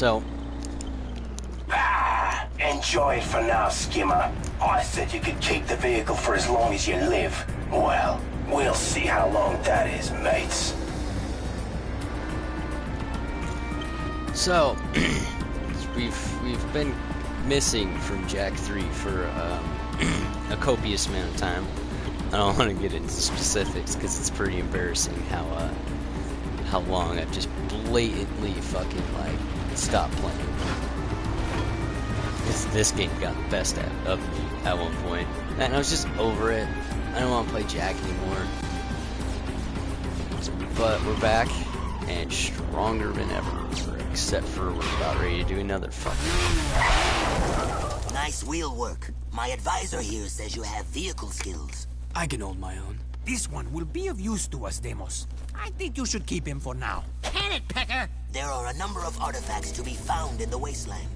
So... Enjoy it for now, Skimmer. I said you could keep the vehicle for as long as you live. Well, we'll see how long that is, mates. So, we've been missing from Jak 3 for a copious amount of time. I don't want to get into specifics because it's pretty embarrassing how long I've just blatantly fucking stopped playing. This game got the best of me at one point, and I was just over it. I don't want to play Jak anymore. But we're back, and stronger than ever, except for we're about ready to do another fucking... Nice wheel work. My advisor here says you have vehicle skills. I can hold my own. This one will be of use to us, Deimos. I think you should keep him for now. Can it, Pecker? There are a number of artifacts to be found in the wasteland.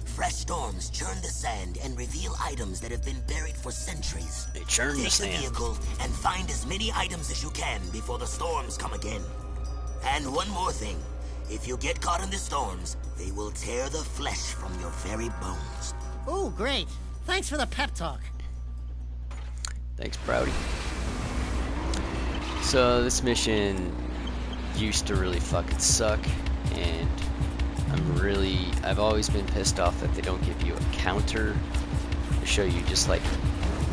Fresh storms churn the sand and reveal items that have been buried for centuries. They churn the sand. Take the vehicle and find as many items as you can before the storms come again. And one more thing. If you get caught in the storms, they will tear the flesh from your very bones. Oh, great. Thanks for the pep talk. Thanks, Browdy. So, this mission used to really fucking suck, and I've always been pissed off that they don't give you a counter to show you just like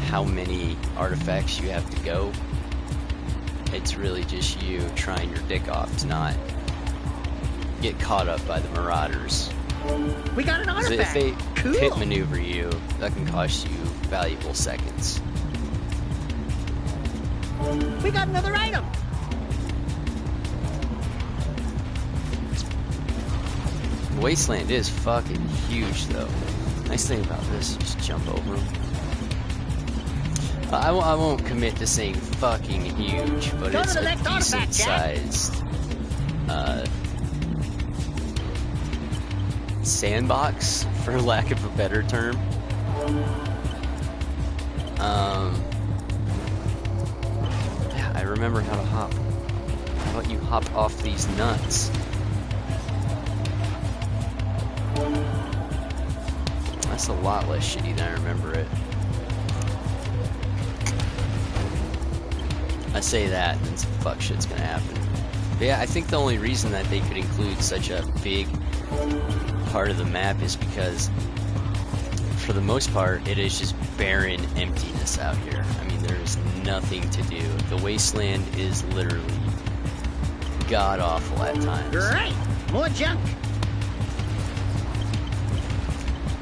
how many artifacts you have to go. It's really just you trying your dick off to not get caught up by the marauders. We got an artifact! If they cool. pit maneuver you, that can cost you valuable seconds. We got another item! Wasteland is fucking huge, though. Nice thing about this, just jump over them. I won't commit to saying fucking huge, but Go it's to the a next artifact, decent-sized sandbox, for lack of a better term. Yeah, I remember how to hop. How about you hop off these nuts? That's a lot less shitty than I remember it. I say that, and some fuck shit's gonna happen. But yeah, I think the only reason that they could include such a big part of the map is because, for the most part, it is just barren emptiness out here. I mean, there is nothing to do. The wasteland is literally god-awful at times. Great! More junk!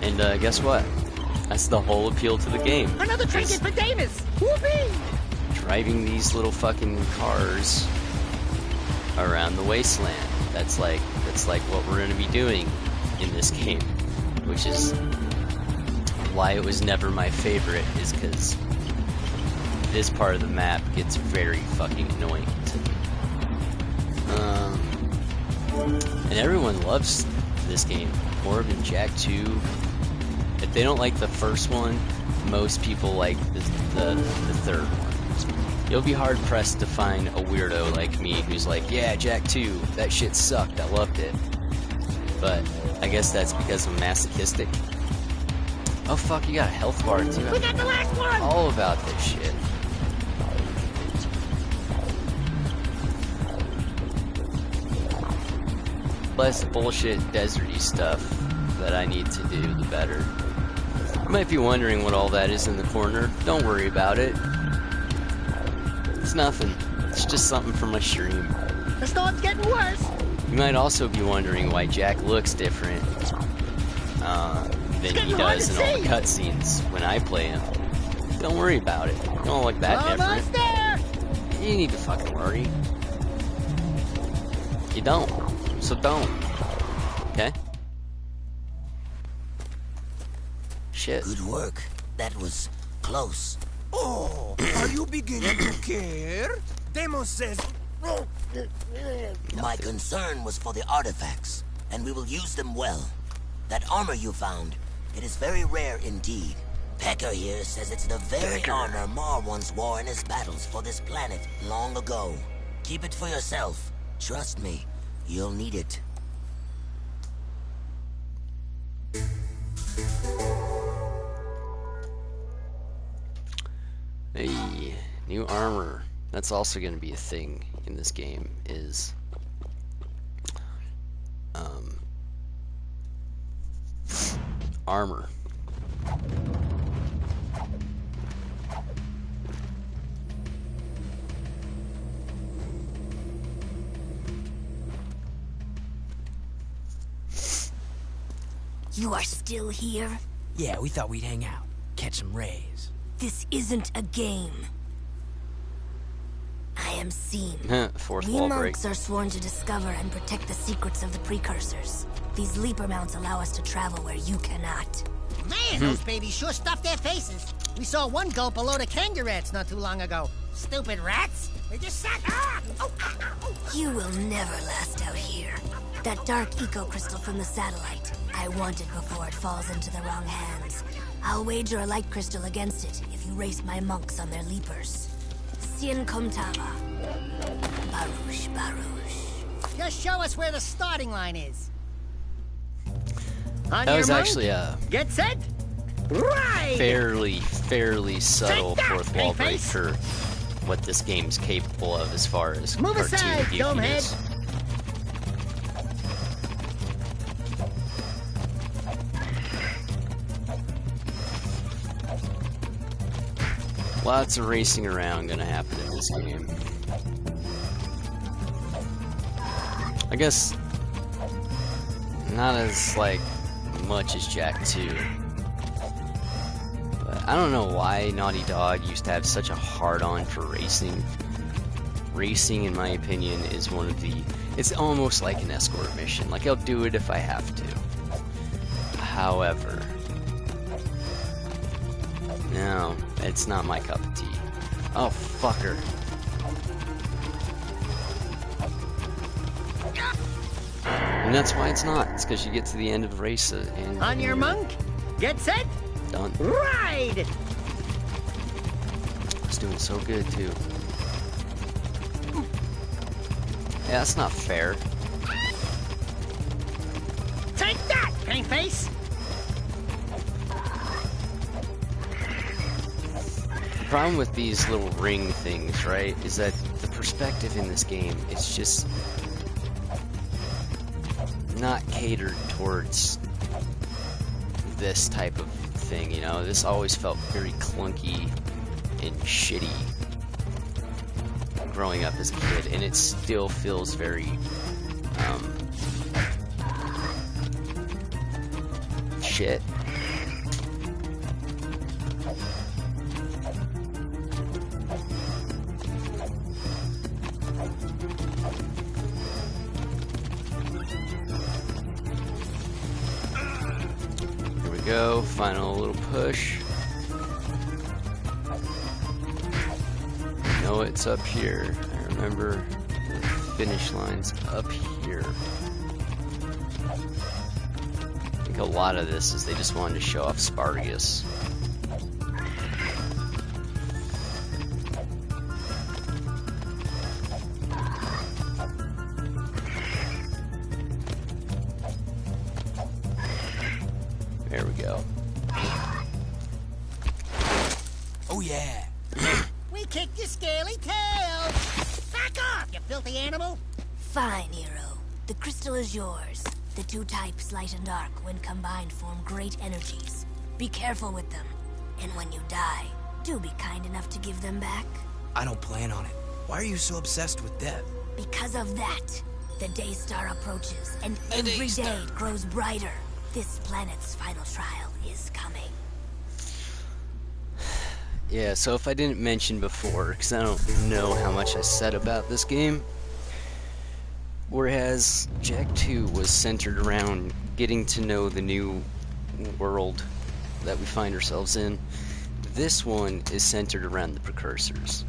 And guess what? That's the whole appeal to the game. Another trinket for Davis! Whoopee! Driving these little fucking cars around the wasteland. That's like what we're gonna be doing in this game, which is why it was never my favorite, is because this part of the map gets very fucking annoying to me. And everyone loves this game more than Jak 2. If they don't like the first one, most people like the third one. You'll be hard pressed to find a weirdo like me who's like, yeah, Jak 2, that shit sucked, I loved it. But I guess that's because I'm masochistic. Oh fuck, you got a health bar too. We got the last one! All about this shit. Less bullshit deserty stuff that I need to do, the better. You might be wondering what all that is in the corner. Don't worry about it. It's nothing. It's just something from my stream. The storm's getting worse! You might also be wondering why Jak looks different than he does in all the cutscenes when I play him. Don't worry about it. You don't look that Almost different. there! You need to fucking worry. You don't. So don't. Okay? Shit. Good work. That was close. Oh, are you beginning to care? Deimos says... My concern was for the artifacts, and we will use them well. That armor you found, it is very rare indeed. Pecker here says it's the very armor Mar once wore in his battles for this planet long ago. Keep it for yourself. Trust me, you'll need it. armor. That's also going to be a thing in this game, is armor. You are still here? Yeah, we thought we'd hang out, catch some rays. This isn't a game. I am seen. Fourth We wall break. monks are sworn to discover and protect the secrets of the precursors. These leaper mounts allow us to travel where you cannot. Man, those babies sure stuffed their faces. We saw one gulp a load of kangaroos not too long ago. Stupid rats. They just sat... You will never last out here. That dark eco-crystal from the satellite. I want it before it falls into the wrong hands. I'll wager a light crystal against it if you race my monks on their leapers. Sien Komtava. Baruch, Baruch. Just show us where the starting line is. On That your was monk, actually a Get set. Ride! fairly subtle Take that, fourth wall break Clayface. for what this game's capable of as far as Move cartoon aside, dumbhead. goofiness. Lots of racing around gonna happen in this game. I guess not as like much as Jak 2. But I don't know why Naughty Dog used to have such a hard-on for racing. Racing, in my opinion, is one of the... It's almost like an escort mission. Like, I'll do it if I have to. However... No, it's not my cup of tea. Oh, fucker. And that's why it's not. It's because you get to the end of the race and... On your monk. Get set. Done. Ride! It's doing so good, too. Yeah, that's not fair. Take that, paint face. The problem with these little ring things, right, is that the perspective in this game is just not catered towards this type of thing, you know? This always felt very clunky and shitty growing up as a kid, and it still feels very, shit. Here we go, final little push. I know it's up here. I remember the finish line's up here. I think a lot of this is they just wanted to show off Spartacus. There we go. Oh yeah. We kicked your scaly tail. Back off, you filthy animal. Fine, hero. The crystal is yours. The two types, light and dark, when combined, form great energies. Be careful with them. And when you die, do be kind enough to give them back. I don't plan on it. Why are you so obsessed with death? Because of that, the Daystar approaches, and every day it grows brighter. This planet's final trial is coming. Yeah, so if I didn't mention before, because I don't know how much I said about this game, whereas Jak 2 was centered around getting to know the new world that we find ourselves in, this one is centered around the precursors.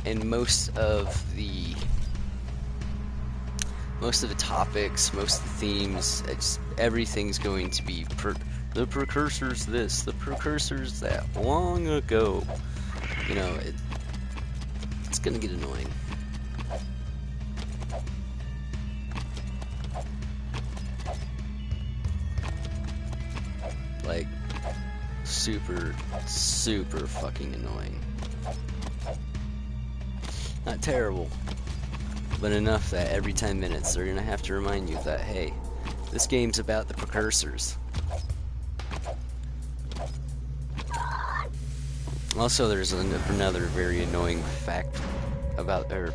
And most of the topics, most of the themes, everything's going to be the precursors this, the precursors that, long ago. You know, it's gonna get annoying. Like, super fucking annoying. not terrible, but enough that every 10 minutes they're gonna have to remind you that, hey, this game's about the precursors. Also, there's another very annoying fact about, or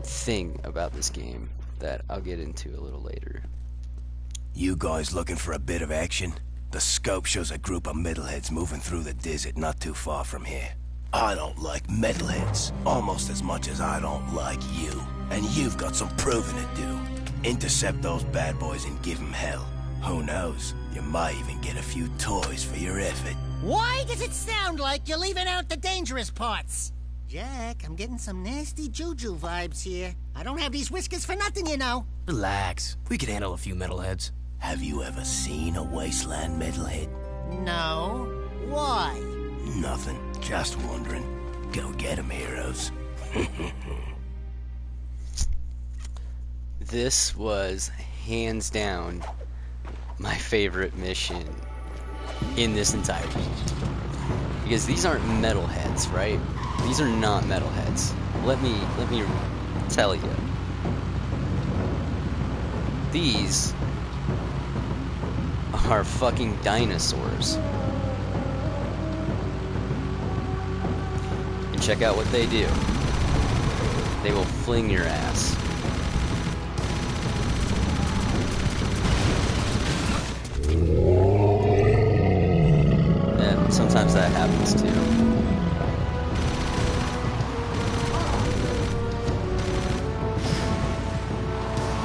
thing about this game that I'll get into a little later. You guys looking for a bit of action? The scope shows a group of metalheads moving through the desert not too far from here. I don't like metalheads almost as much as I don't like you. And you've got some proving to do. Intercept those bad boys and give them hell. Who knows? You might even get a few toys for your effort. Why does it sound like you're leaving out the dangerous parts? Jack, I'm getting some nasty juju vibes here. I don't have these whiskers for nothing, you know. Relax. We could handle a few metalheads. Have you ever seen a wasteland metalhead? No. Why? Nothing. Just wondering. Go get 'em, heroes. This was hands down my favorite mission in this entire game. Because these aren't metalheads, right? These are not metalheads. Let me tell you. These are fucking dinosaurs. And check out what they do. They will fling your ass. And sometimes that happens too.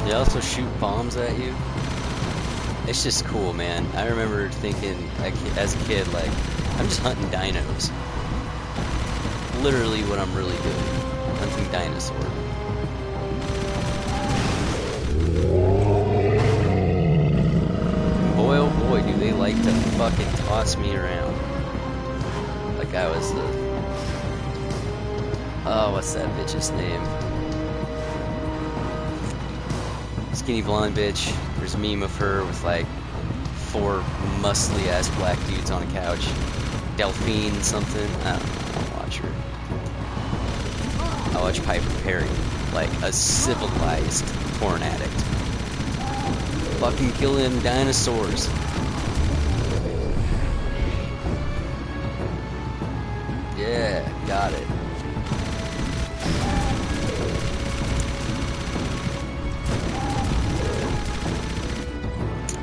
They also shoot bombs at you. It's just cool, man. I remember thinking as a kid, like, I'm just hunting dinos. Literally what I'm really doing. Hunting dinosaurs. Boy, oh boy, do they like to fucking toss me around. Like I was the... Oh, what's that bitch's name? Skinny blonde bitch. There's a meme of her with like 4 muscly ass black dudes on a couch. Delphine something. I don't know. I don't watch her. I watch Piper Perry, like a civilized porn addict. Fucking kill them dinosaurs. Yeah, got it.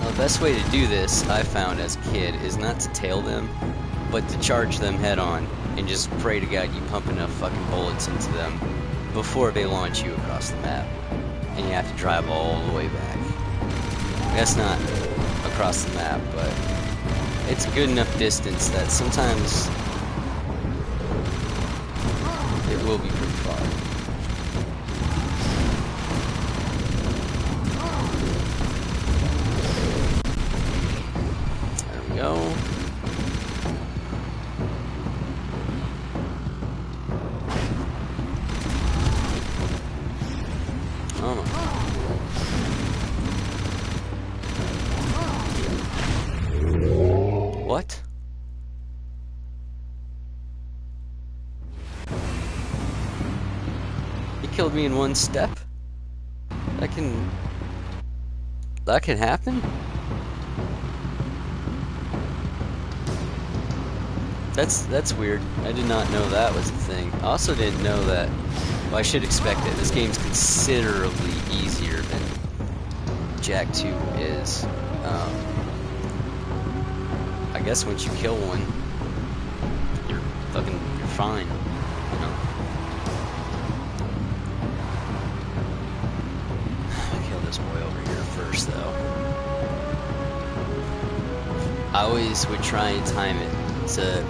The best way to do this, I found as a kid, is not to tail them, but to charge them head on and just pray to God you pump enough fucking bullets into them before they launch you across the map. And you have to drive all the way back. I guess not across the map, but it's a good enough distance that sometimes it will be pretty far. Go. Oh my. What? He killed me in one step? That can happen? That's weird. I did not know that was a thing. I also didn't know that. Well, I should expect it. This game's considerably easier than Jak 2 is. I guess once you kill one, you're fine. You know. I'll kill this boy over here first, though. I always would try and time it to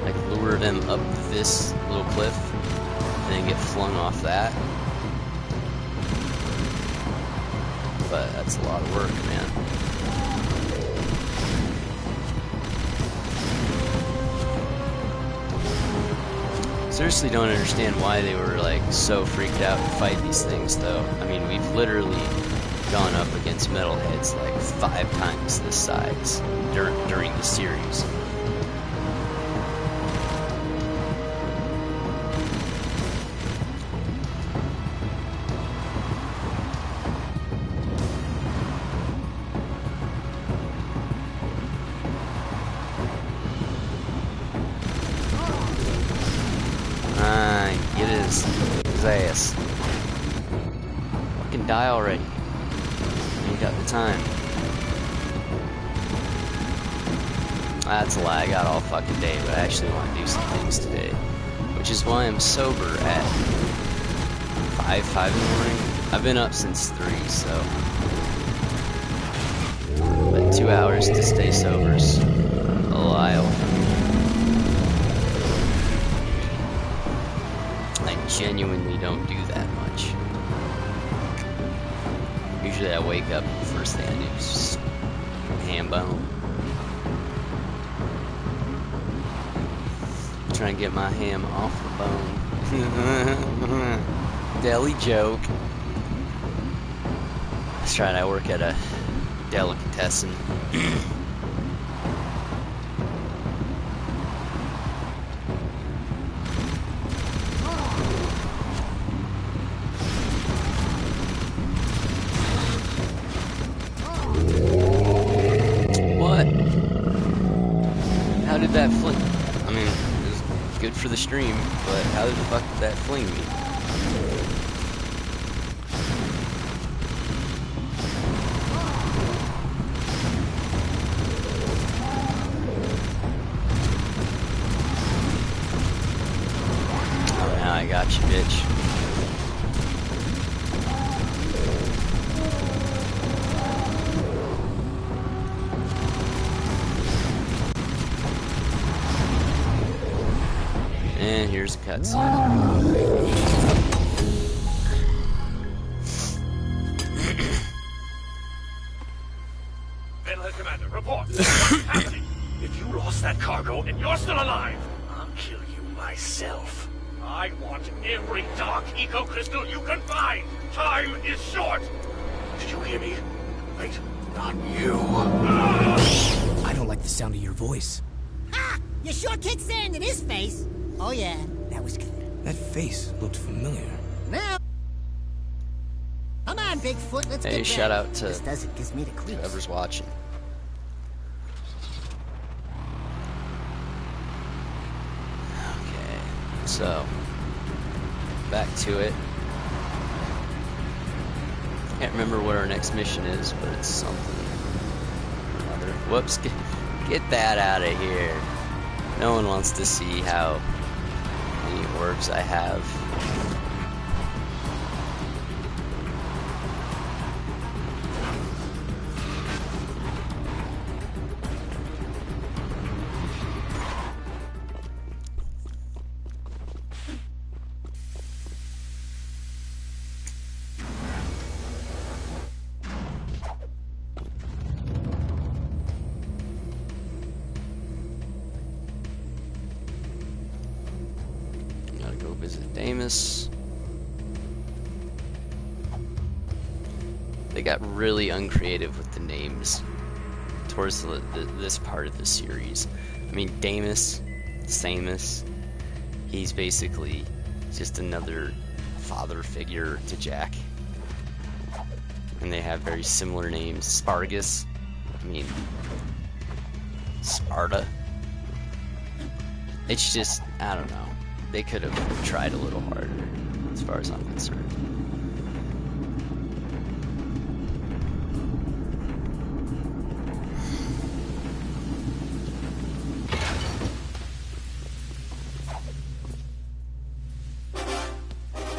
like lure them up this little cliff and then get flung off that. But that's a lot of work, man. Seriously don't understand why they were like so freaked out to fight these things though. I mean, we've literally gone up against metalheads like 5 times this size during the series. fucking die already. Ain't got the time. That's a lie, I got all fucking day, but I actually want to do some things today. Which is why I'm sober at 5 in the morning. I've been up since 3, so... Like 2 hours to stay sober's a while. I genuinely don't do that much. Usually I wake up and the first thing I do is just ham bone. Trying to get my ham off the bone. Deli joke. That's right, I work at a delicatessen. What? How did that flip? I mean, good for the stream, but how the fuck did that fling me? Oh, now I got you, bitch. And here's a cutscene. Pinhead Commander, report. What's happening? If you lost that cargo and you're still alive, I'll kill you myself. I want every dark eco crystal you can find. Time is short. Did you hear me? Wait, not you. I don't like the sound of your voice. Ha! You sure kicked sand in his face. Oh yeah, that was good. That face looked familiar. Now, come on, Bigfoot, let's get Hey, shout ready. out to This doesn't gives me the creeps. whoever's watching. Okay, so back to it. Can't remember what our next mission is, but it's something or another. Whoops, get that out of here. No one wants to see how many orbs I have. Gotta go visit Damus. They got really uncreative with the names towards this part of the series. I mean, Damus, Samus, he's basically just another father figure to Jack. And they have very similar names. Spargus, I mean, Sparta. It's just, I don't know. They could have tried a little harder, as far as I'm concerned.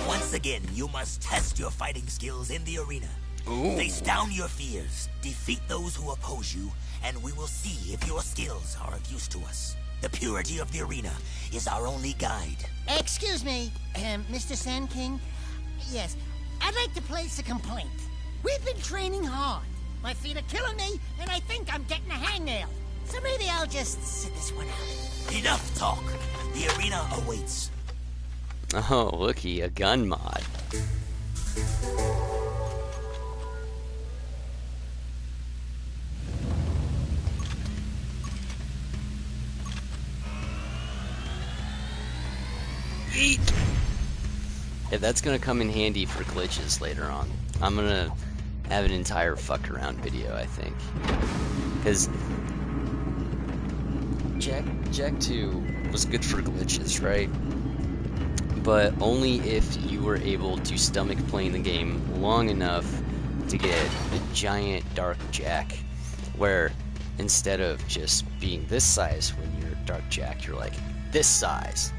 Once again, you must test your fighting skills in the arena. Ooh. Face down your fears, defeat those who oppose you, and we will see if your skills are of use to us. The purity of the arena is our only guide. Excuse me, Mr. Sand King. Yes, I'd like to place a complaint. We've been training hard. My feet are killing me, and I think I'm getting a hangnail. So maybe I'll just sit this one out. Enough talk. The arena awaits. Oh, looky, a gun mod. Yeet. Yeah, that's gonna come in handy for glitches later on. I'm gonna have an entire fuck around video, I think. Because Jak 2 was good for glitches, right? but only if you were able to stomach playing the game long enough to get a giant Dark Jack, where instead of just being this size when you're Dark Jack, you're like this size.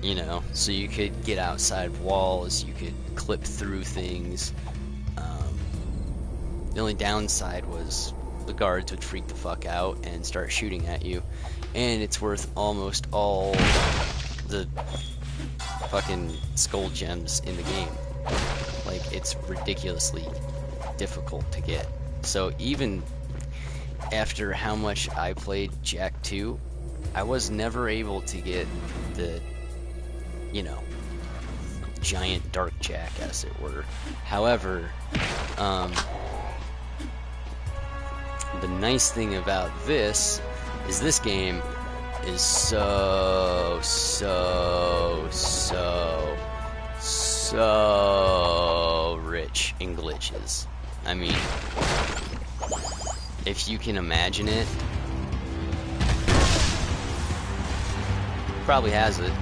You know, so you could get outside walls, you could clip through things. The only downside was the guards would freak the fuck out and start shooting at you, and it's worth almost all the fucking skull gems in the game. Like, it's ridiculously difficult to get. So even after how much I played Jak 2, I was never able to get the, you know, giant Dark Jack, as it were. However, the nice thing about this is this game is so rich in glitches. I mean, if you can imagine it, probably has it.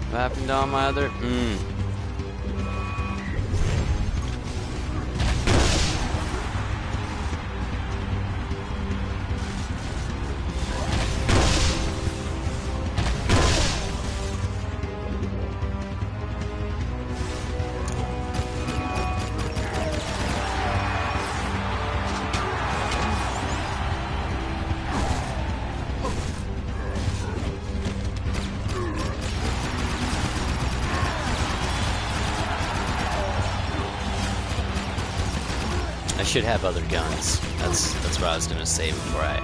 What happened to all my other? I should have other guns. That's what I was gonna say before I.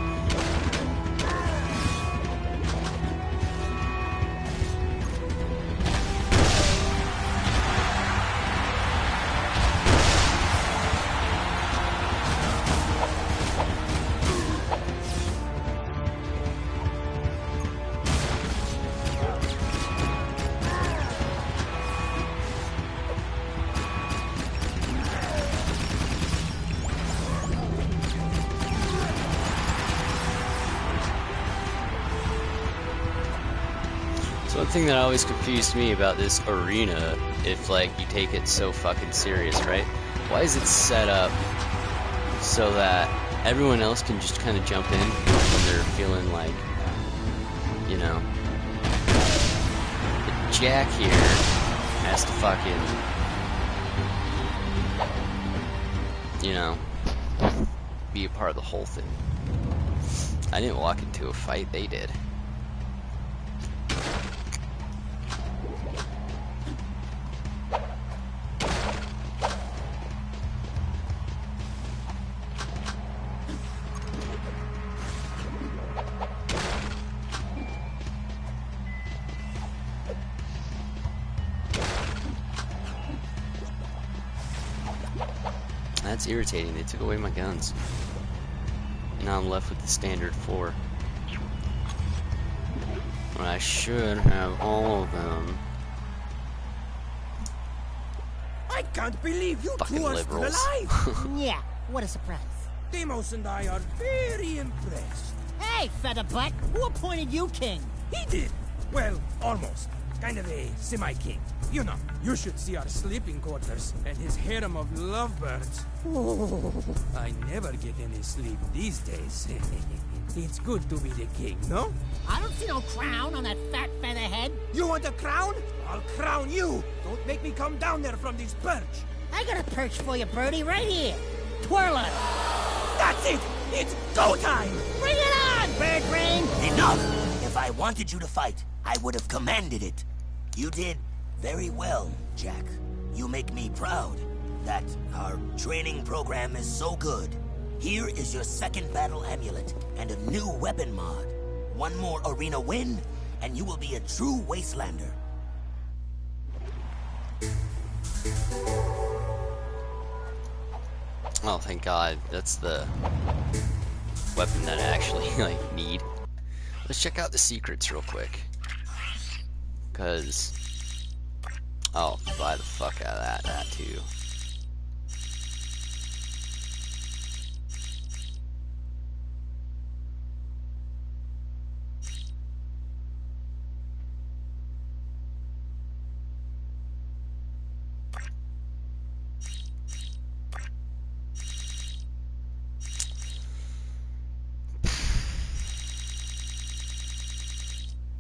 One thing that always confused me about this arena, if like you take it so fucking serious, right? Why is it set up so that everyone else can just kind of jump in when they're feeling like, you know, the Jak here has to fucking, you know, be a part of the whole thing. I didn't walk into a fight, they did. That's irritating, they took away my guns. Now I'm left with the standard 4. Well, I should have all of them. I can't believe you Fucking two are liberals. still alive! Yeah, what a surprise. Deimos and I are very impressed. Hey, Featherbutt, who appointed you king? He did. Well, almost. Kind of a semi-king. You know, you should see our sleeping quarters and his harem of lovebirds. Oh, I never get any sleep these days. It's good to be the king, no? I don't see no crown on that fat featherhead. You want a crown? I'll crown you. Don't make me come down there from this perch. I got a perch for you, Birdie, right here. Twirl it. That's it! It's go time! Bring it on, Bird Brain! Enough! If I wanted you to fight, I would have commanded it. You did very well, Jak. You make me proud that our training program is so good. Here is your second battle amulet and a new weapon mod. One more arena win, and you will be a true Wastelander. Oh, thank God. That's the weapon that I actually, like, need. Let's check out the secrets real quick. Because I'll buy the fuck out of that too.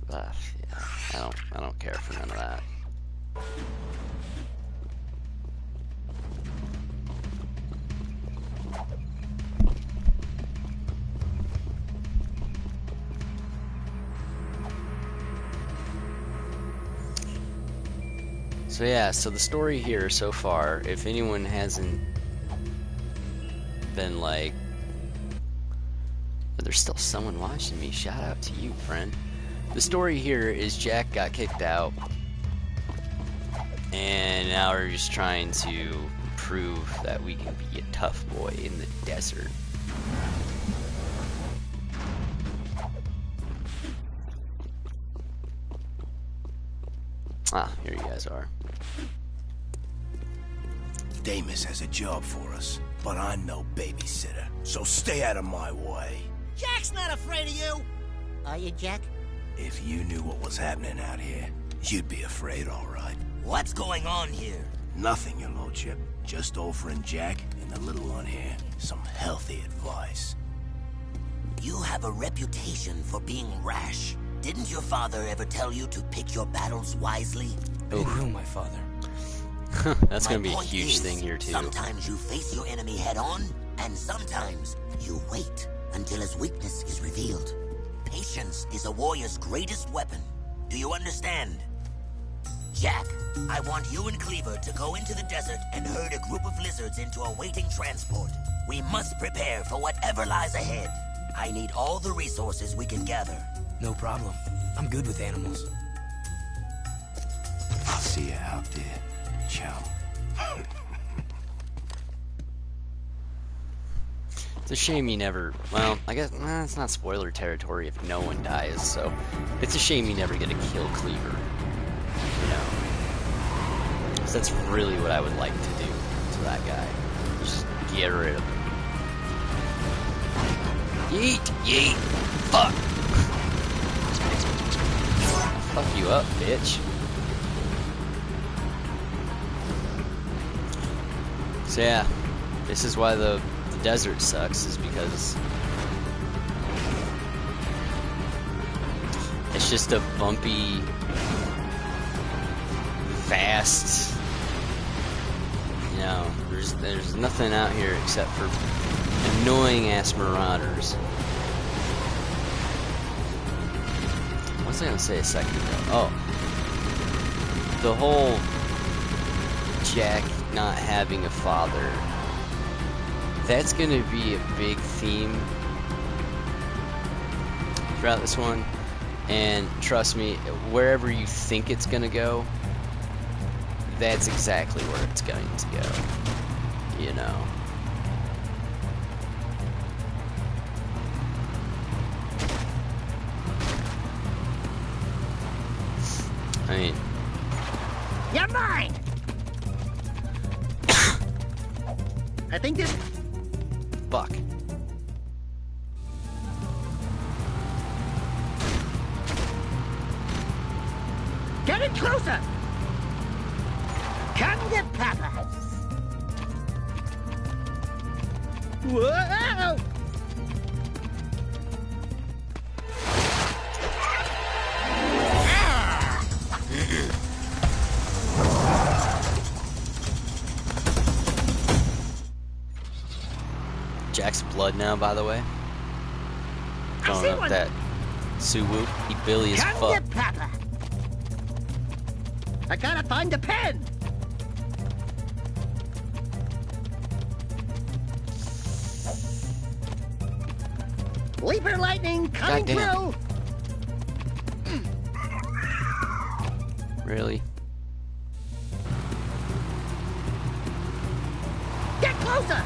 Yeah, I don't care for none of that. So yeah, so the story here so far, if anyone hasn't been like, but there's still someone watching me, shout out to you, friend. The story here is Jack got kicked out, and now we're just trying to prove that we can be a tough boy in the desert. Ah, here you guys are. Damus has a job for us, but I'm no babysitter, so stay out of my way. Jack's not afraid of you. Are you, Jack? If you knew what was happening out here, you'd be afraid, all right. What's going on here? Nothing, your lordship. Just offering Jack and the little one here some healthy advice. You have a reputation for being rash. Didn't your father ever tell you to pick your battles wisely? I didn't know my father. That's gonna be a huge thing here too. Sometimes you face your enemy head on, and sometimes you wait until his weakness is revealed. Patience is a warrior's greatest weapon. Do you understand? Jack, I want you and Cleaver to go into the desert and herd a group of lizards into a waiting transport. We must prepare for whatever lies ahead. I need all the resources we can gather. No problem. I'm good with animals. I'll see you out there, chum. It's a shame you never, well, I guess, it's not spoiler territory if no one dies, so it's a shame you never get to kill Cleaver, you know, because that's really what I would like to do to that guy, just get rid of him. Yeet, yeet, fuck. Fuck you up, bitch. So yeah, this is why the desert sucks, is because it's just a bumpy, fast, you know, there's nothing out here except for annoying ass marauders. What was I gonna say a second ago? Oh, the whole Jack not having a father, that's gonna be a big theme throughout this one, and trust me, wherever you think it's gonna go, that's exactly where it's going to go, you know. I mean, You're mine! I think this... fuck. Get it closer! Come to Papa! Whoa! Jack's blood now, by the way. Throwing up that Suwoo. He Billy as Come fuck. to Papa! I gotta find the pen! Leaper lightning coming Goddamn. through! Really? Get closer!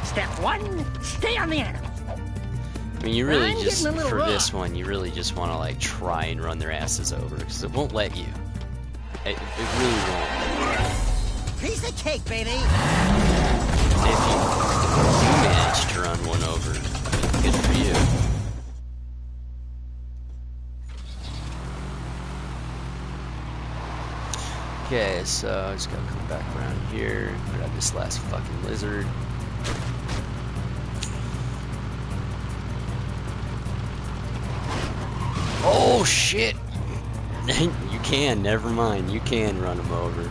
Step one, stay on the animal. I mean, you really I'm just, getting a little for this raw. one, you really just want to, like, try and run their asses over, because it won't let you. It really won't. Piece of cake, baby! If you manage to run one over, good for you. Okay, so I just gotta come back around here, grab this last fucking lizard. Oh shit! You can, never mind, you can run him over.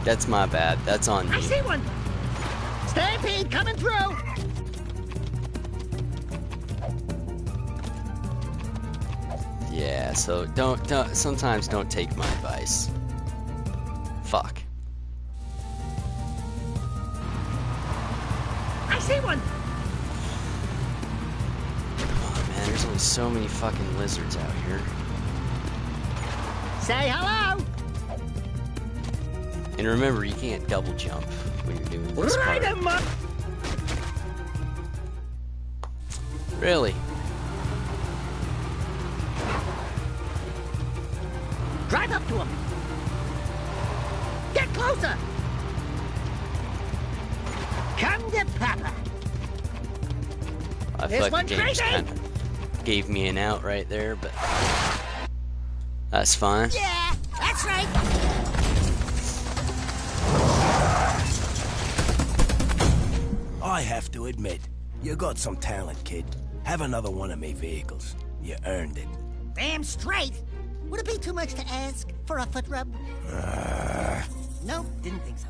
That's my bad, that's on I you. see one. Stampede coming through. Yeah, so sometimes don't take my advice. Fuck. I see one. Come on, man, there's only so many fucking lizards out here. Say hello. And remember, you can't double jump when you're doing this Right part. him up. Really? Drive up to him. Get closer. Come to Papa. I feel like the game just kind of gave me an out right there, but that's fine. Yeah, that's right. I have to admit, you got some talent, kid. Have another one of me vehicles. You earned it. Damn straight. Would it be too much to ask for a foot rub? No, didn't think so.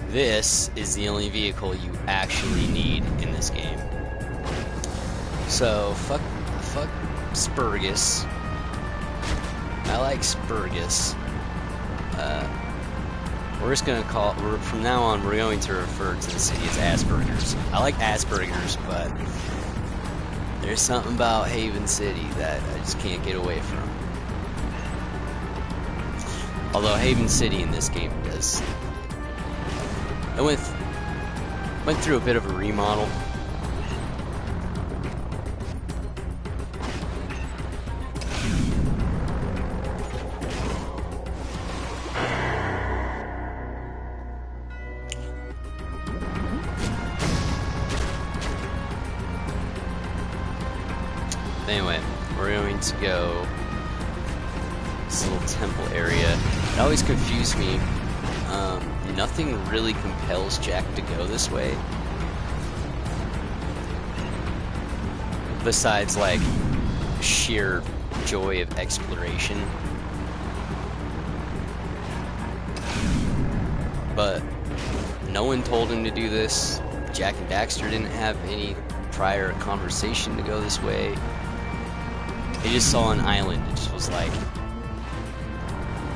This is the only vehicle you actually need in this game. So, fuck Spurgus. I like Spurgus. We're just gonna from now on, we're going to refer to the city as Asperger's. I like Asperger's, but there's something about Haven City that I just can't get away from. Although Haven City in this game does. I went through a bit of a remodel. Anyway, we're going to go this little temple area. It always confused me. Nothing really compels Jack to go this way. Besides, like, sheer joy of exploration. But no one told him to do this. Jack and Daxter didn't have any prior conversation to go this way. They just saw an island and just was like,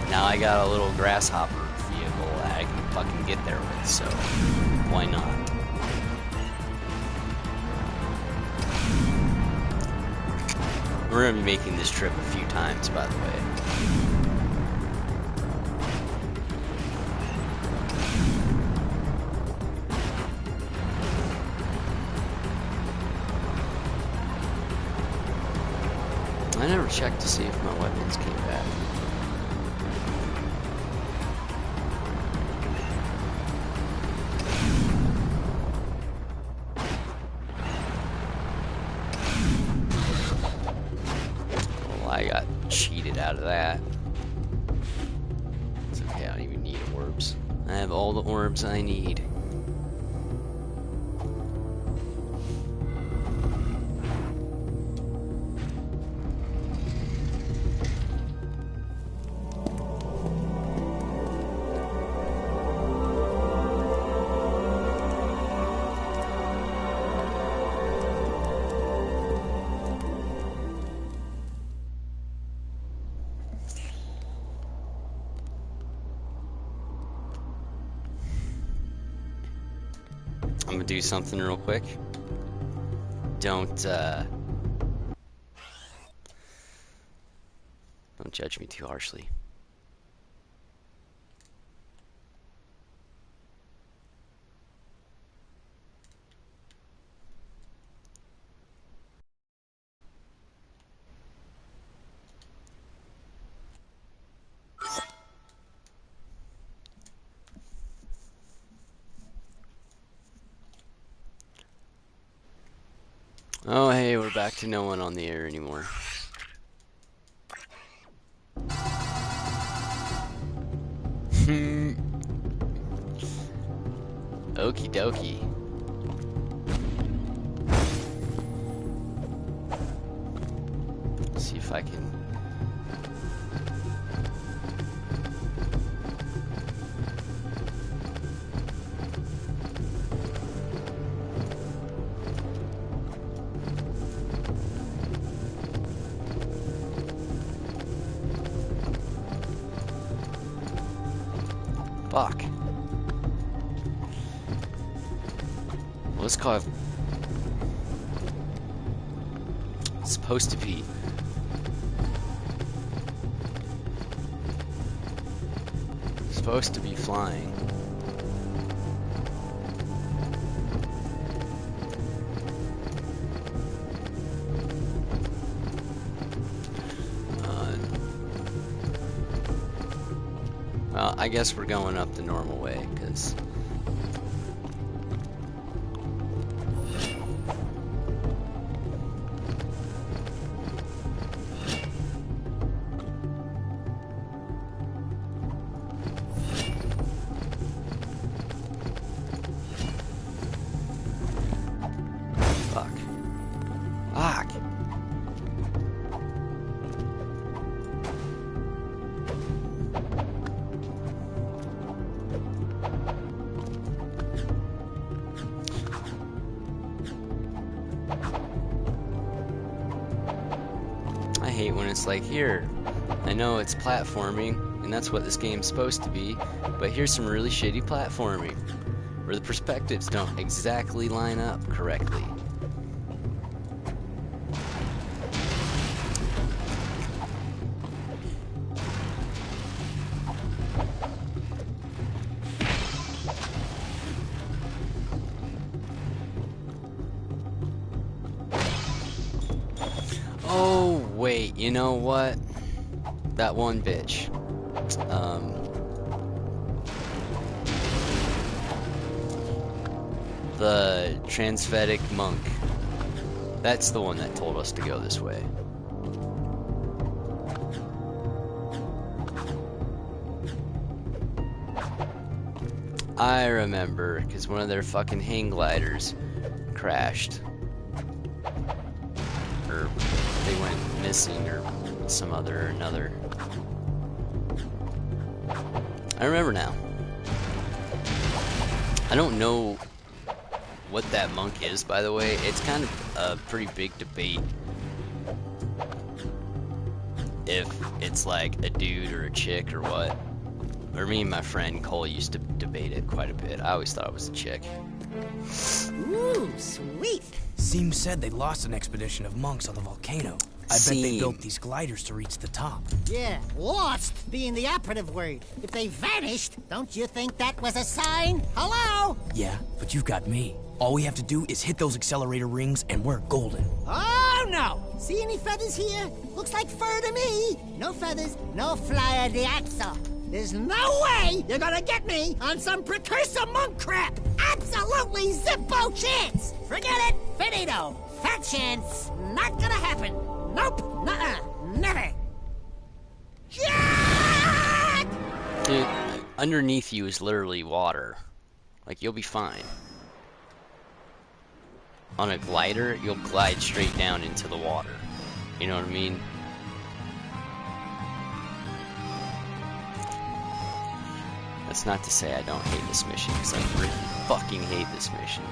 now I got a little grasshopper vehicle that I can fucking get there with, so why not? We're gonna be making this trip a few times, by the way. I never checked to see if my weapons came back. Well, I got cheated out of that. It's okay, I don't even need orbs. I have all the orbs I need. I'm gonna do something real quick. Don't judge me too harshly. Oh, hey, we're back to no one on the air anymore. Okie dokie. See if I can. Fuck. Well, let's call it. It's supposed to be. Supposed to be flying. Well, I guess we're going up the normal way, because... Fuck. Fuck! I hate when it's like, here, I know it's platforming, and that's what this game's supposed to be, but here's some really shitty platforming, where the perspectives don't exactly line up correctly. Oh, wait, you know what? That one bitch. The Transvedic monk. That's the one that told us to go this way. I remember, because one of their fucking hang gliders crashed. Or they went missing, or some other or another. I remember now. I don't know what that monk is, by the way. It's kind of a pretty big debate if it's like a dude or a chick or what. Or me and my friend Cole used to debate it quite a bit. I always thought it was a chick. Ooh, sweet. Seems said they lost an expedition of monks on the volcano. I bet they Seem. built these gliders to reach the top. Yeah, lost being the operative word. If they vanished, don't you think that was a sign? Hello? Yeah, but you've got me. All we have to do is hit those accelerator rings and we're golden. Oh, no. See any feathers here? Looks like fur to me. No feathers, no flyer de axle. There's no way you're gonna get me on some precursor monk crap. Absolutely zippo chance. Forget it. Finito. Fat chance. Not gonna happen. Nope. Nuh-uh. Never. Jack! Dude, underneath you is literally water. Like, you'll be fine. On a glider, you'll glide straight down into the water. You know what I mean? That's not to say I don't hate this mission, because I really fucking hate this mission.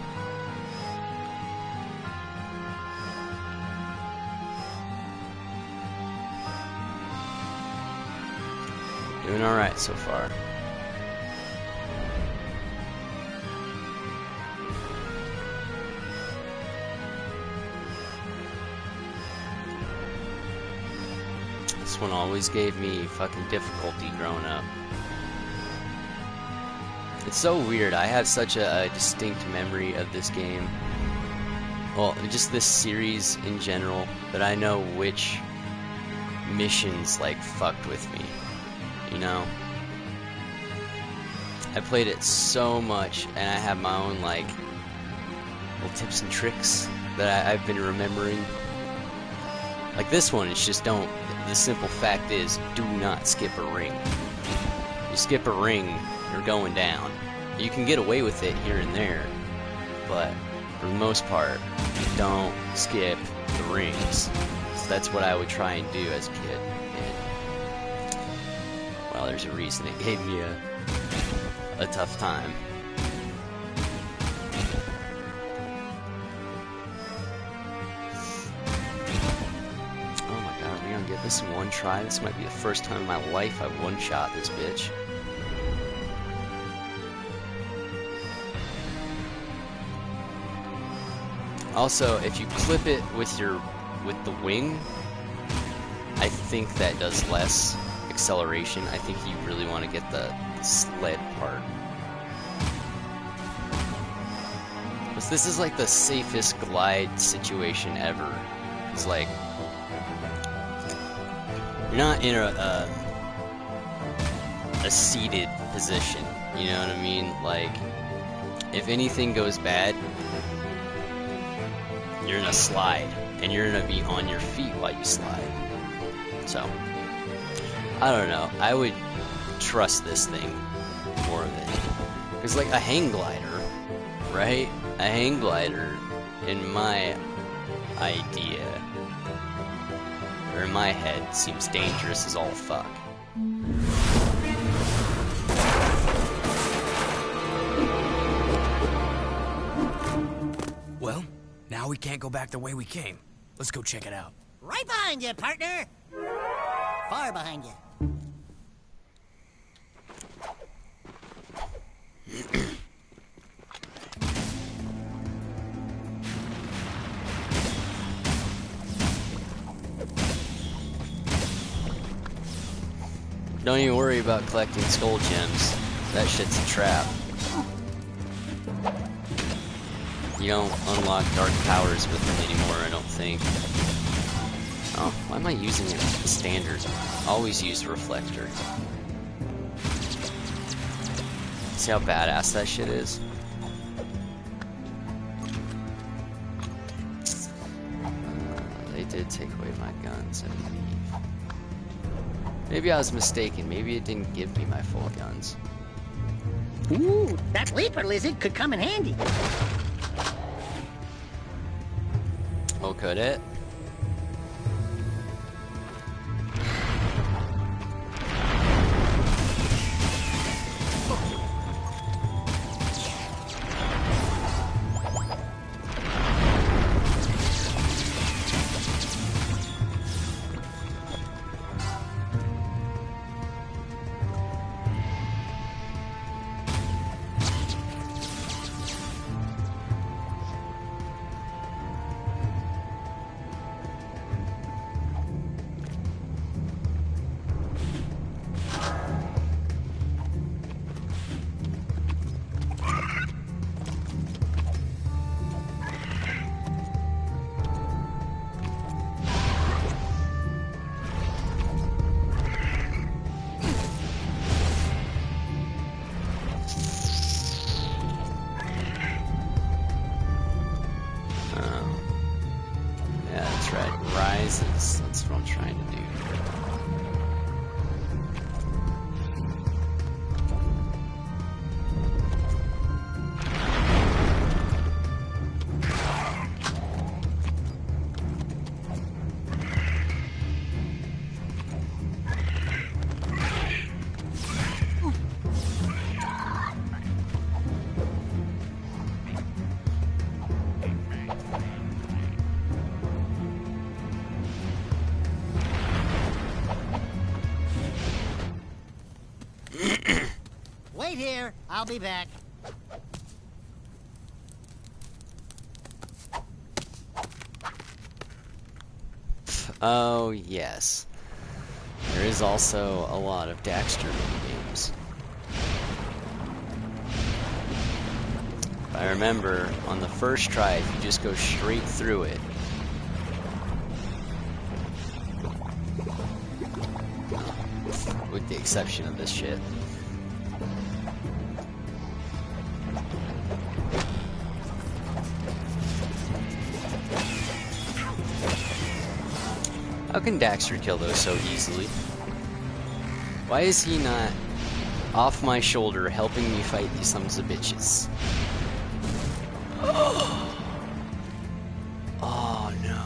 Doing alright so far. This one always gave me fucking difficulty growing up. It's so weird. I have such a distinct memory of this game. Well, just this series in general, that I know which missions, like, fucked with me. You know? I played it so much, and I have my own, like, little tips and tricks that I've been remembering. Like this one, it's just don't. The simple fact is, do not skip a ring. You skip a ring, you're going down. You can get away with it here and there, but for the most part, don't skip the rings. So that's what I would try and do as a kid. And, well, there's a reason it gave me a tough time. Oh my god, are we gonna get this in one try? This might be the first time in my life I've one-shot this bitch. Also, if you clip it with the wing, I think that does less acceleration. I think you really want to get the sled part. But this is like the safest glide situation ever. It's like you're not in a seated position. You know what I mean? Like if anything goes bad, you're in a slide, and you're gonna be on your feet while you slide. So, I don't know. I would trust this thing more of it. Because, like, a hang glider, right? A hang glider, in my idea, or in my head, seems dangerous as all fuck. Well, now we can't go back the way we came. Let's go check it out. Right behind you, partner. Far behind you. Don't even worry about collecting skull gems. That shit's a trap. You don't unlock dark powers with them anymore, I don't think. Oh, why am I using it as standard? Always use reflector. See how badass that shit is? They did take away my guns, I believe. Maybe I was mistaken. Maybe it didn't give me my full guns. Ooh, that leaper lizard could come in handy. Oh, could it? That's what I'm trying to do. Wait here. I'll be back. Oh, yes. There is also a lot of Daxter games. I remember on the first try, if you just go straight through it, with the exception of this shit. How can Daxter kill those so easily? Why is he not off my shoulder helping me fight these sons of bitches? Oh no.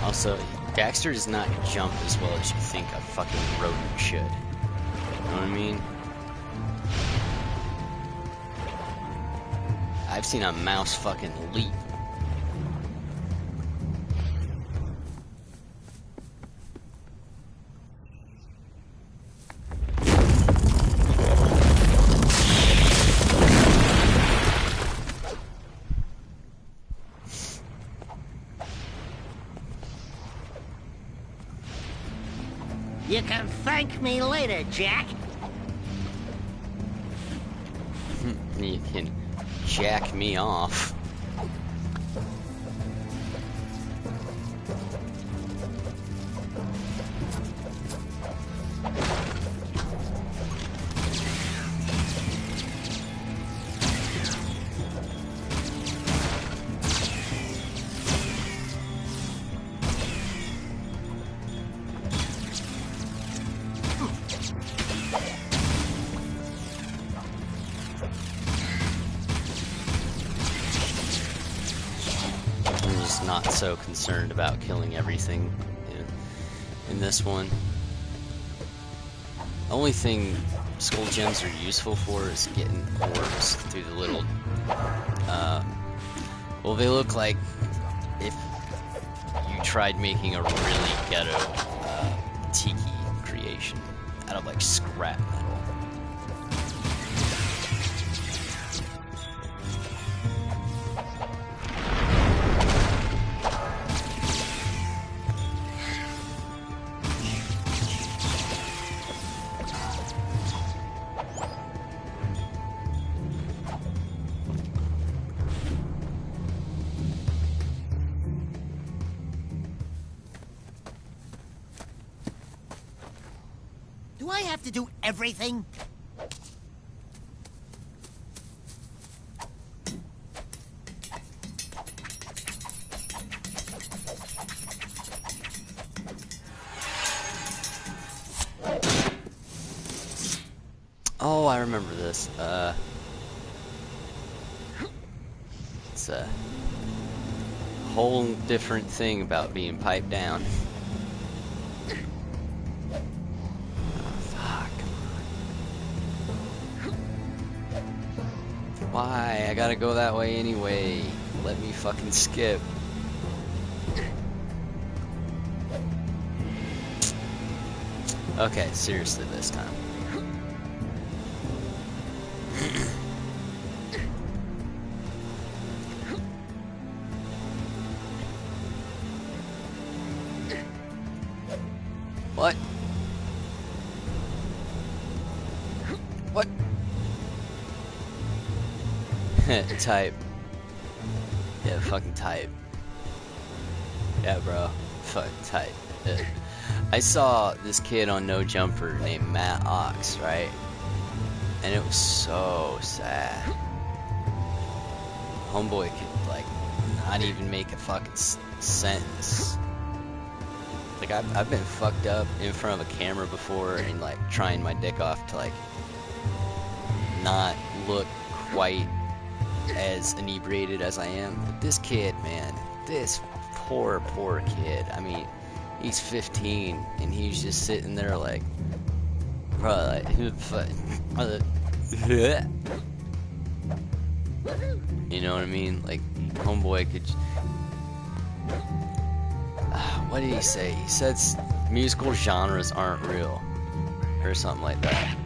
Also, Daxter does not jump as well as you think a fucking rodent should. You know what I mean? I've seen a mouse fucking leap. You can thank me later, Jack. You can jack me off. Not so concerned about killing everything in this one. The only thing skull gems are useful for is getting orbs through the little well, they look like if you tried making a really ghetto tiki creation out of like scrap metal. Do I have to do everything? Oh, I remember this. It's a whole different thing about being piped down. Why? I gotta go that way anyway. Let me fucking skip. Okay, seriously this time. What? What? Type. Yeah, fucking type. Yeah, bro. Fuck, type. I saw this kid on No Jumper named Matt Ox, right? And it was so sad. Homeboy could, like, not even make a fucking sentence. Like, I've been fucked up in front of a camera before and, like, trying my dick off to, like, not look quite as inebriated as I am. But this kid, man, this poor kid. I mean, he's 15 and he's just sitting there like, bro, like, you know what I mean? Like, homeboy could. What did he say? He said musical genres aren't real, or something like that.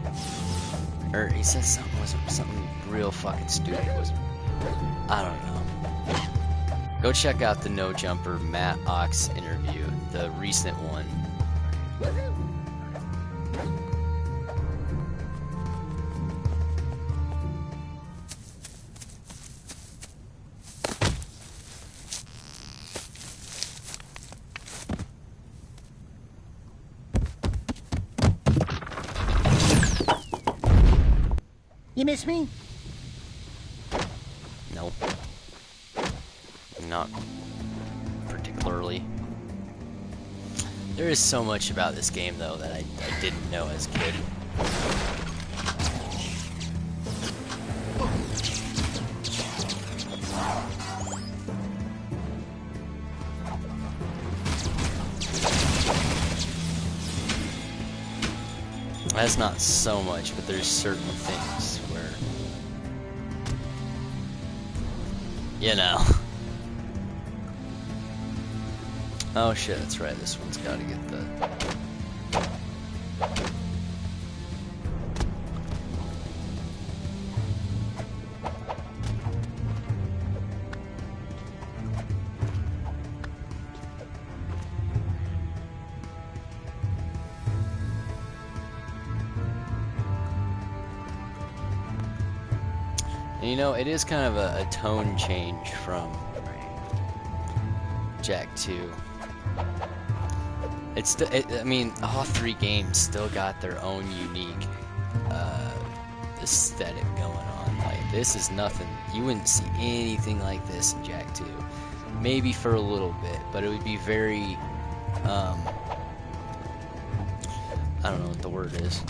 Or he said something real fucking stupid. I don't know. Go check out the No Jumper Matt Ox interview, the recent one. You miss me? No. Not particularly. There is so much about this game, though, that I didn't know as a kid. That's not so much, but there's certain things where, you know. Oh shit, that's right, this one's gotta get the... And you know, it is kind of a tone change from Jak 2. It's still, I mean, all three games still got their own unique aesthetic going on. Like, this is nothing. You wouldn't see anything like this in Jak 2. Maybe for a little bit, but it would be very, I don't know what the word is.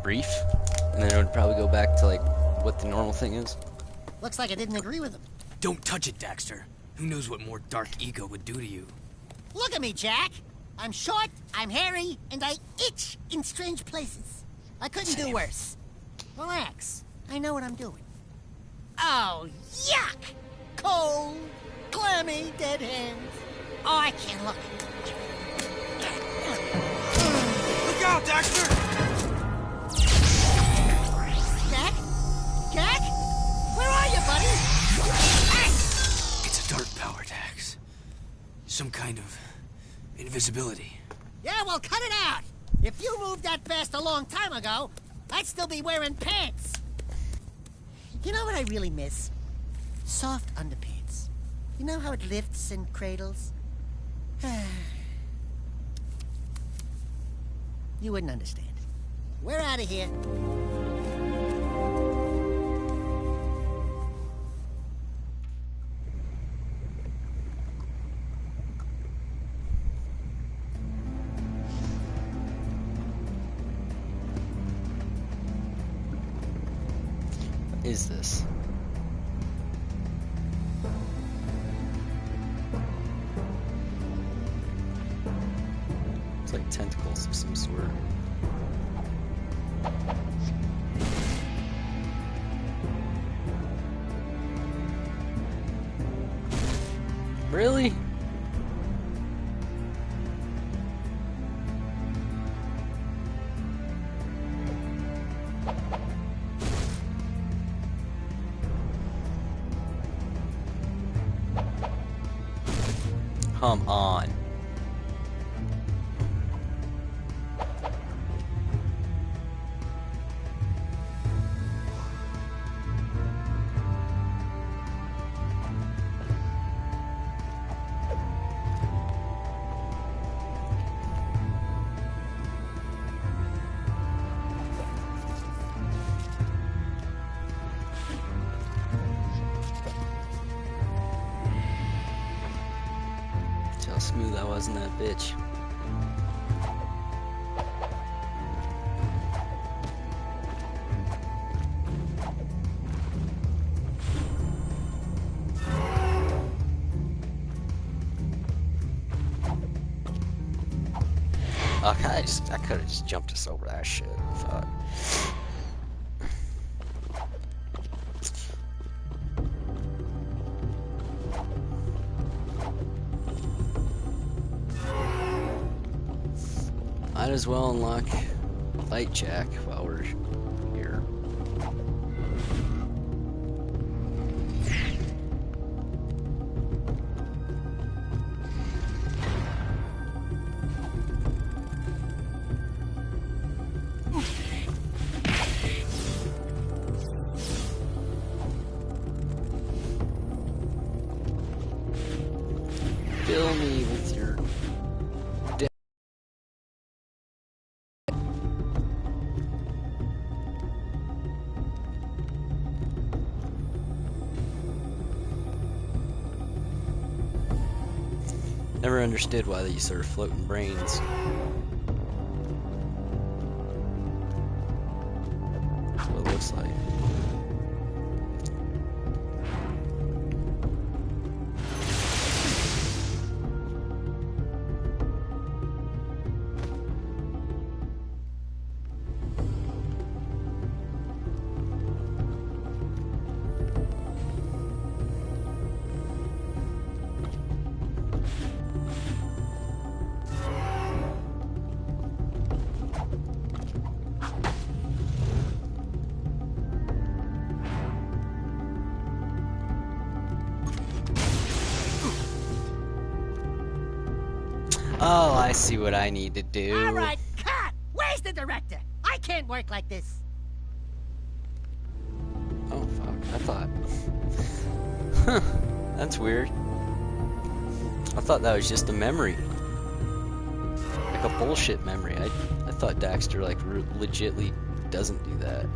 Brief, and then it would probably go back to, like, what the normal thing is. Looks like I didn't agree with him. Don't touch it, Daxter. Who knows what more Dark Ego would do to you? Look at me, Jak. I'm short, I'm hairy, and I itch in strange places. I couldn't do worse. Relax. I know what I'm doing. Oh, yuck! Cold, clammy, dead hands. Oh, I can't look. Look out, Daxter! Jak? Jak? Where are you, buddy? It's a dark power, Dax. Some kind of invisibility. Yeah, well, cut it out. If you moved that fast a long time ago, I'd still be wearing pants. You know what I really miss? Soft underpants. You know how it lifts and cradles? You wouldn't understand. We're out of here. What is this? It's like tentacles of some sort. Really? Come on. See how smooth I was in that bitch. Okay, I could have just jumped us over that shit. I thought. Might as well unlock Light Jak while we're here. Never understood why they use sort of floating brains. That's what it looks like. Oh, I see what I need to do. All right, cut! Where's the director? I can't work like this. Oh, fuck. I thought... Huh. That's weird. I thought that was just a memory. Like a bullshit memory. I thought Daxter, like, legitly doesn't do that.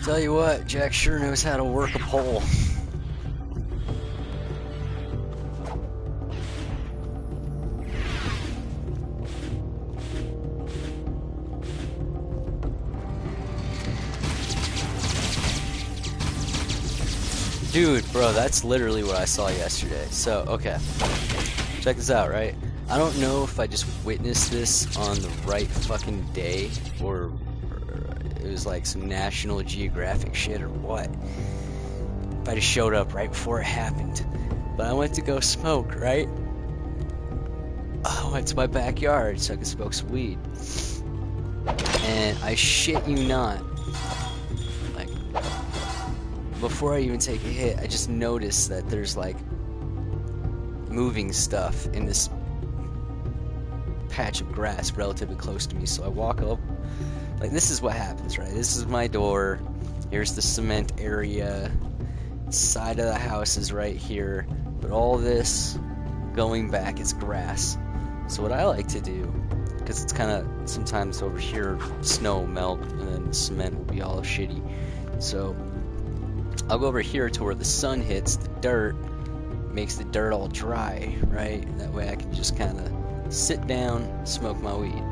Tell you what, Jack sure knows how to work a pole. Dude, bro, that's literally what I saw yesterday. So, okay. Check this out, right? I don't know if I just witnessed this on the right fucking day, or it was like some National Geographic shit or what. If I just showed up right before it happened. But I went to go smoke, right? I went to my backyard so I could smoke some weed. And I shit you not, like, before I even take a hit, I just noticed that there's like moving stuff in this patch of grass relatively close to me. So I walk up. Like, this is what happens, right? This is my door. Here's the cement area. Side of the house is right here. But all this going back is grass. So what I like to do, because it's kind of, sometimes over here, snow will melt and then the cement will be all shitty. So I'll go over here to where the sun hits the dirt, makes the dirt all dry, right? That way I can just kind of sit down, smoke my weed.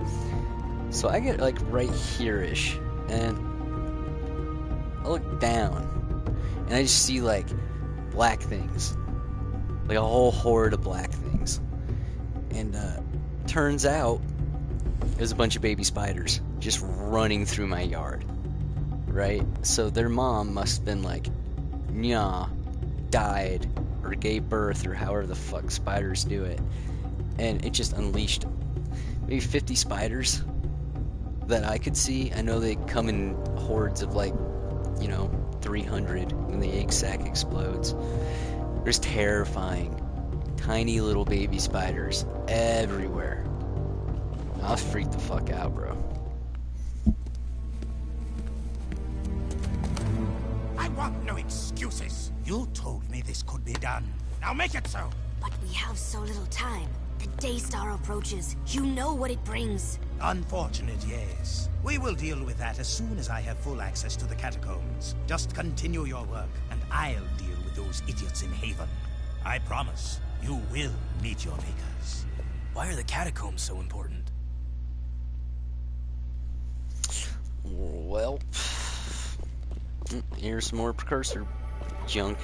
So I get like right here-ish, and I look down, and I just see like black things, like a whole horde of black things. And turns out there's a bunch of baby spiders just running through my yard, right? So their mom must have been like, nyah, died, or gave birth, or however the fuck spiders do it, and it just unleashed maybe 50 spiders that I could see. I know they come in hordes of like, 300 when the egg sac explodes. There's terrifying, tiny little baby spiders everywhere. I was freaked the fuck out, bro. I want no excuses. You told me this could be done. Now make it so. But we have so little time. The Daystar approaches. You know what it brings. Unfortunate, yes. We will deal with that as soon as I have full access to the catacombs. Just continue your work, and I'll deal with those idiots in Haven. I promise, you will meet your makers. Why are the catacombs so important? Well, here's some more precursor junk.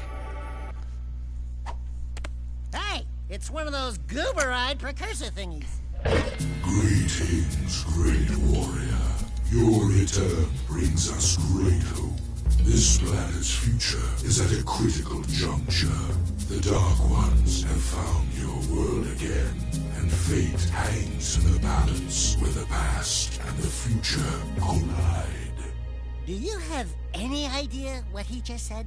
Hey, it's one of those goober-eyed precursor thingies. Greetings, great warrior. Your return brings us great hope. This planet's future is at a critical juncture. The Dark Ones have found your world again, and fate hangs in the balance where the past and the future collide. Do you have any idea what he just said?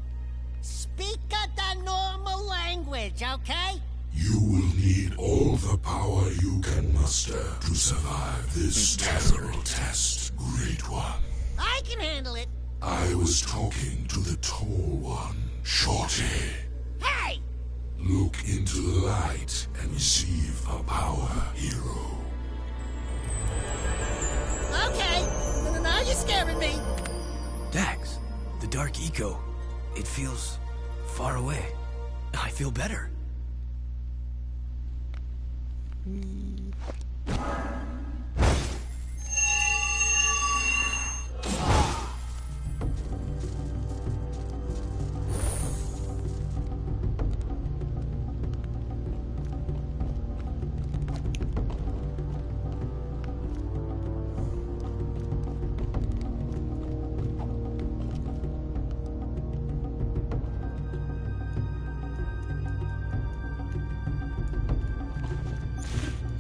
Speak the normal language, okay? You will need all the power you can muster to survive this terrible test, Great One. I can handle it. I was talking to the Tall One, Shorty. Hey! Look into the light and receive a power, hero. Okay, now you're scaring me. Dax, the Dark Eco. It feels far away. I feel better.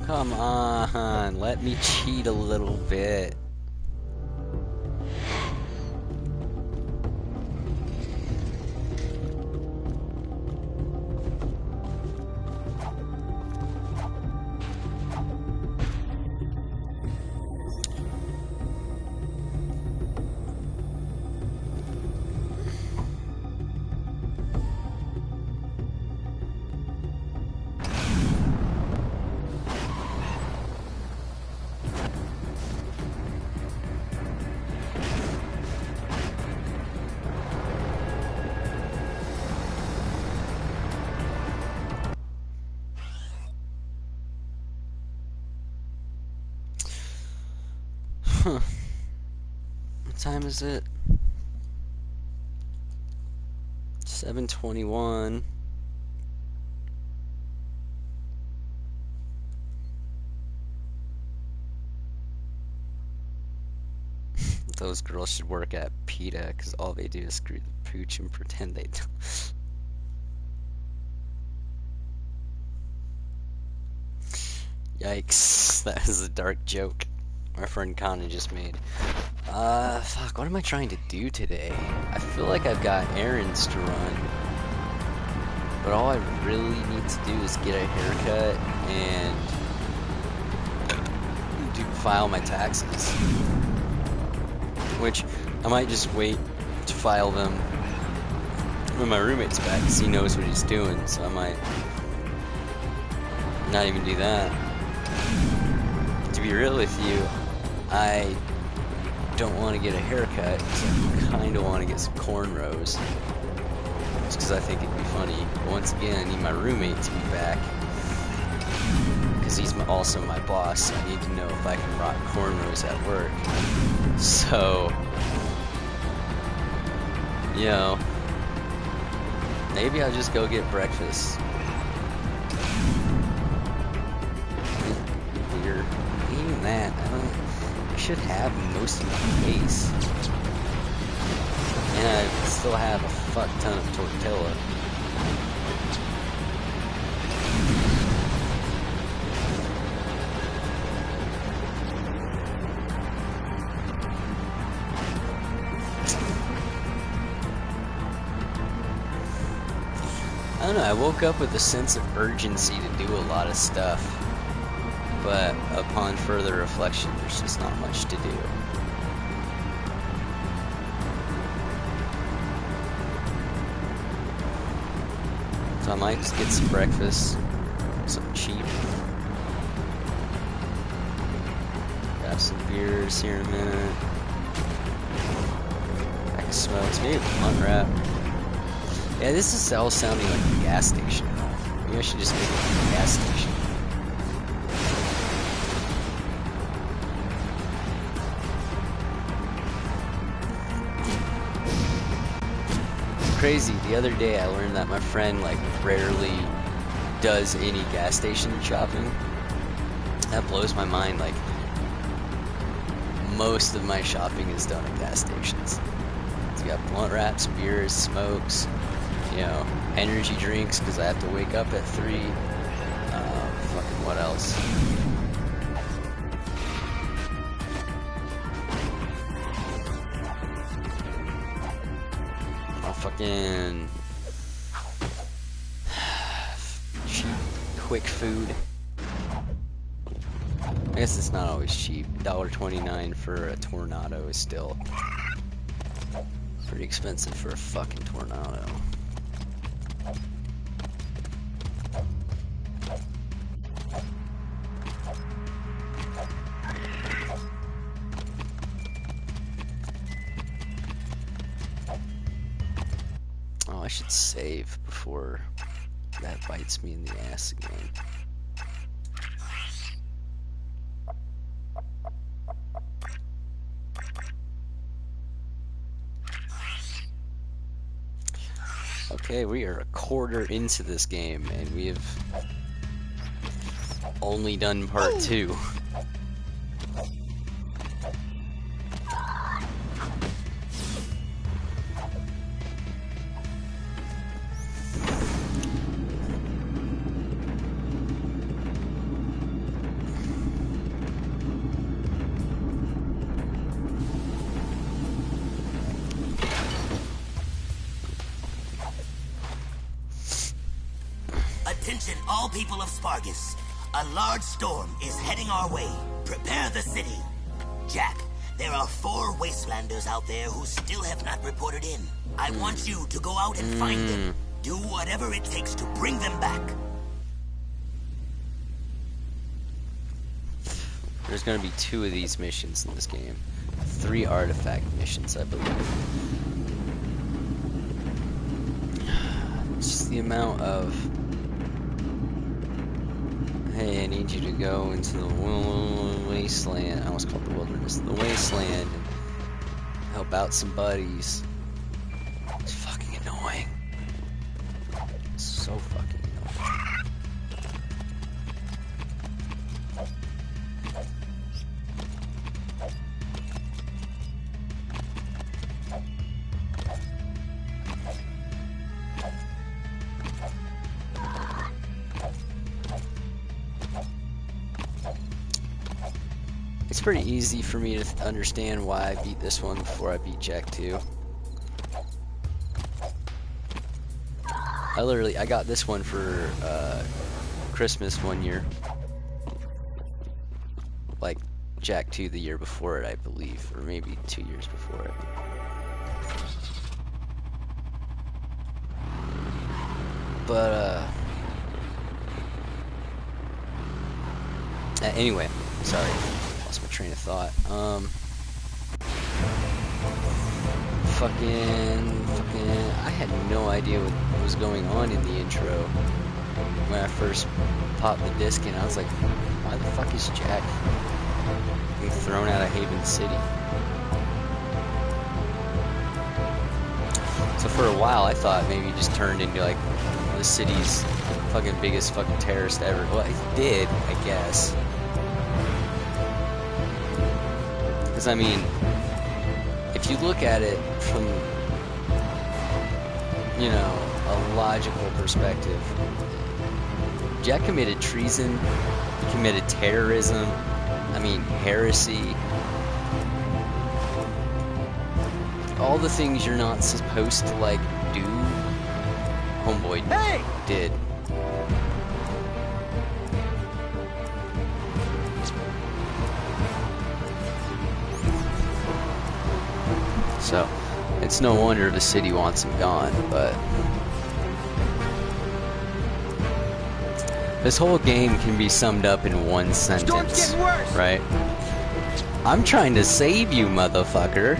Come on, let me cheat a little bit. Huh. What time is it? 7:21. Those girls should work at PETA because all they do is screw the pooch and pretend they don't. Yikes, that was a dark joke my friend Connor just made. Fuck, what am I trying to do today? I feel like I've got errands to run, but all I really need to do is get a haircut and file my taxes. Which, I might just wait to file them when my roommate's back, because he knows what he's doing, so I might not even do that. To be real with you, I don't want to get a haircut, because I kind of want to get some cornrows. Just because I think it'd be funny. But once again, I need my roommate to be back, because he's also my boss, so I need to know if I can rock cornrows at work. So, you know, maybe I'll just go get breakfast. Weird. Even that, I should have most of my face. And I still have a fuck ton of tortilla. I don't know, I woke up with a sense of urgency to do a lot of stuff, but upon further reflection, there's just not much to do. So I might just get some breakfast, something cheap. Have some beers here in a minute. Pack of smokes, maybe a blunt wrap. Yeah, this is all sounding like a gas station. Maybe I should just make it a gas station. Crazy. The other day I learned that my friend like rarely does any gas station shopping. That blows my mind. Like most of my shopping is done at gas stations. So you got blunt wraps, beers, smokes, you know, energy drinks because I have to wake up at 3. Fucking what else? Fucking cheap, quick food. I guess it's not always cheap. $1.29 for a Tornado is still pretty expensive for a fucking Tornado. I should save before that bites me in the ass again. Okay, we are a quarter into this game and we have only done part 2. Attention all people of Spargus. A large storm is heading our way. Prepare the city. Jack, there are 4 Wastelanders out there who still have not reported in. I want you to go out and find them. Do whatever it takes to bring them back. There's gonna be 2 of these missions in this game. 3 artifact missions, I believe. Just the amount of... Hey, I need you to go into the wasteland. I almost called it the wilderness. The wasteland and help out some buddies. It's fucking annoying. It's so fucking annoying. It's pretty easy for me to understand why I beat this one before I beat Jak 2. I got this one for Christmas one year. Like Jak 2 the year before it, I believe, or maybe 2 years before it. But anyway, sorry. My train of thought. I had no idea what was going on in the intro when I first popped the disc in. I was like, why the fuck is Jak being thrown out of Haven City? So for a while I thought maybe he just turned into like the city's fucking biggest fucking terrorist ever. Well, he did, I guess. Because, I mean, if you look at it from, you know, a logical perspective, Jak committed treason, he committed terrorism, I mean, heresy, all the things you're not supposed to, like, do, Homeboy did. So, it's no wonder the city wants him gone, but... this whole game can be summed up in one sentence, right? I'm trying to save you, motherfucker.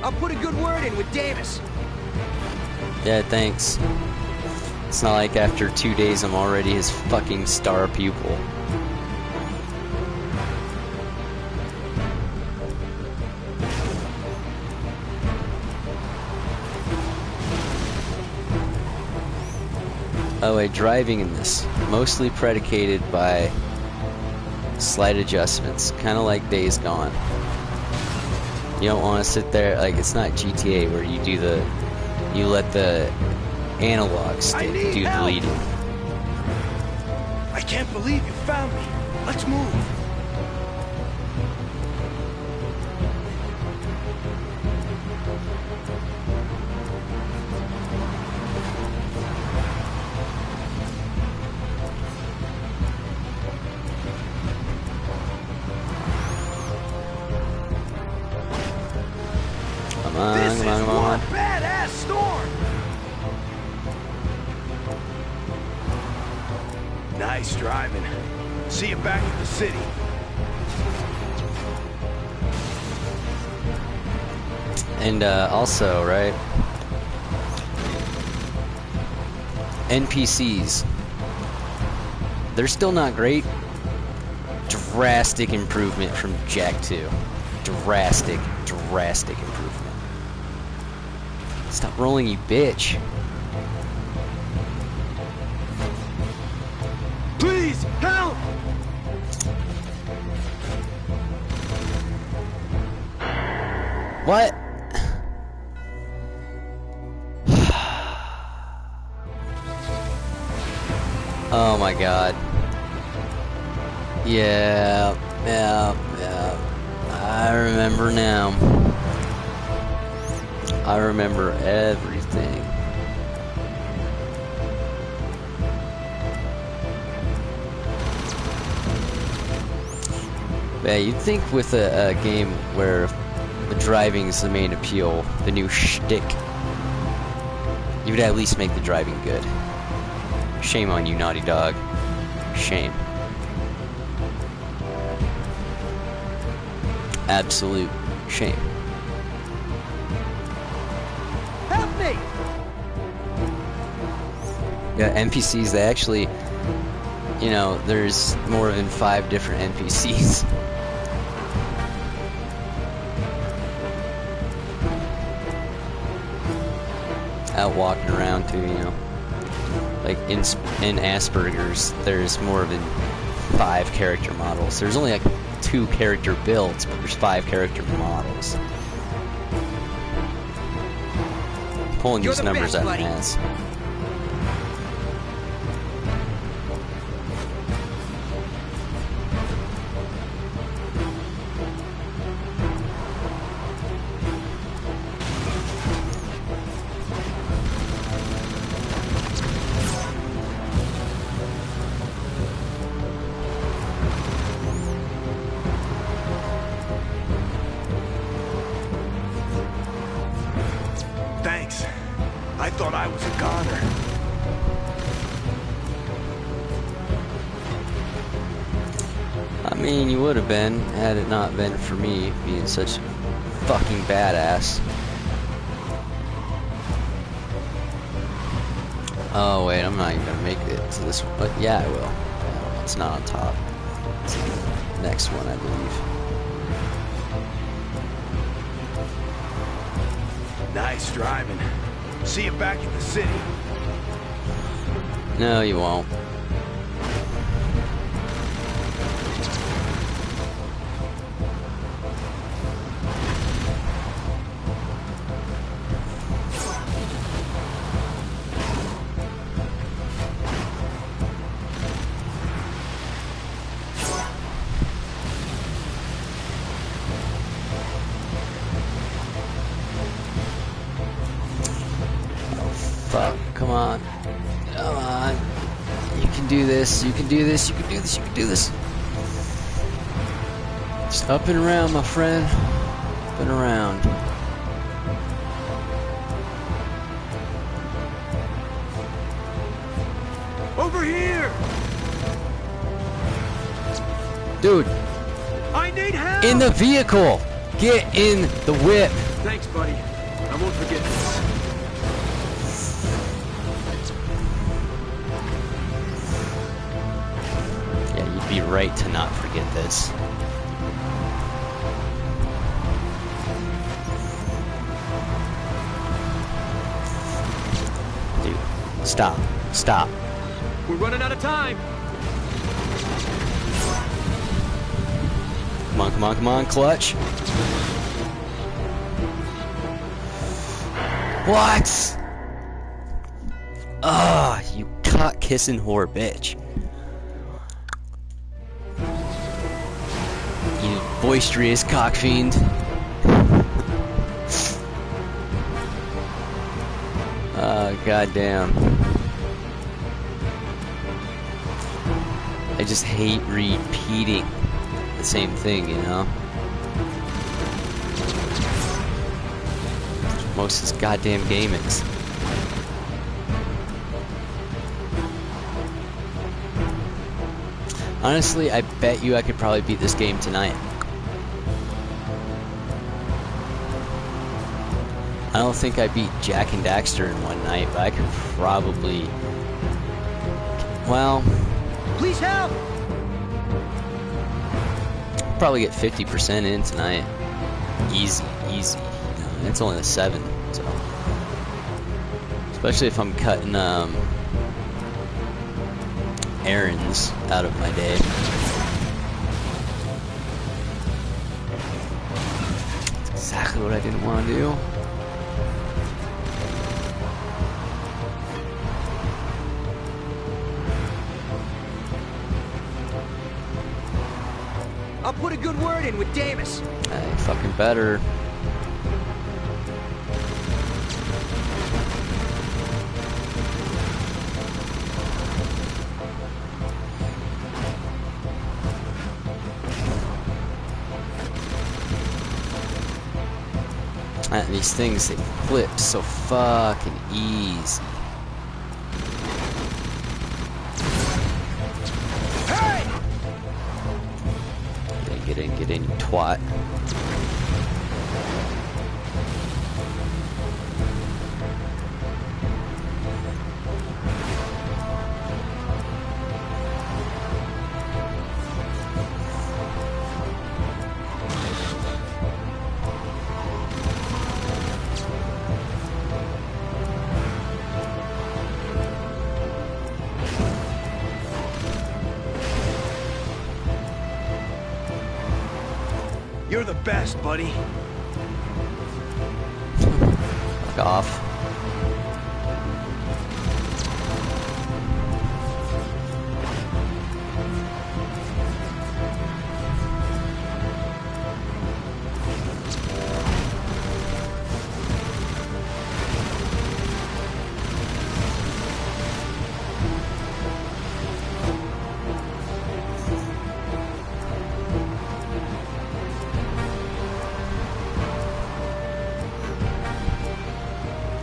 I'll put a good word in with Davis. Yeah, thanks. It's not like after 2 days I'm already his fucking star pupil. By the way, driving in this, mostly predicated by slight adjustments, kind of like Days Gone. You don't want to sit there, like, it's not GTA where you let the analog stick do the leading. I can't believe you found me. Let's move. This is one badass storm. Nice driving. See you back at the city. And also, right? NPCs. They're still not great. Drastic improvement from Jak 2. Drastic improvement. Stop rolling, you bitch. Please, help! What? Oh my god. Yeah. I remember now. I remember everything. Yeah, you'd think with a game where the driving's the main appeal, the new shtick, you would at least make the driving good. Shame on you, Naughty Dog. Shame. Absolute shame. Help me! Yeah, NPCs, they actually, you know, there's more than 5 different NPCs. Out walking around too, you know. Like in Asperger's, there's more than 5 character models. There's only like 2 character builds, but there's 5 character models. Pulling these numbers out of my ass. Thanks. I thought I was a goner. I mean, you would have been, had it not been for me being such a fucking badass. Oh wait, I'm not even gonna make it to this one, but yeah, I will. Yeah, it's not on top. It's the next one, I believe. Nice driving. See you back at the city. No, you won't. Fuck, come on. Come on. You can do this, you can do this, you can do this, you can do this. Just up and around, my friend. Up and around. Over here! Dude, I need help! in the vehicle! Get in the whip! Thanks, buddy. I won't forget this. Yeah, you'd be right to not forget this. Dude, stop. Stop. We're running out of time. Come on, come on, come on, clutch. What? Ah, you cock-kissing whore bitch. You boisterous cock fiend. Oh, goddamn. I just hate repeating the same thing, you know? Most of this goddamn game is. Honestly, I bet you I could probably beat this game tonight. I don't think I beat Jack and Daxter in one night, but I could probably... Well... Please help! Probably get 50% in tonight. Easy, easy. It's only the 7, so... Especially if I'm cutting, errands out of my day. That's exactly what I didn't want to do. I'll put a good word in with Davis. Hey, fucking better. And these things, they flip so fucking easy. Get in, you twat. You're the best, buddy. Fuck off.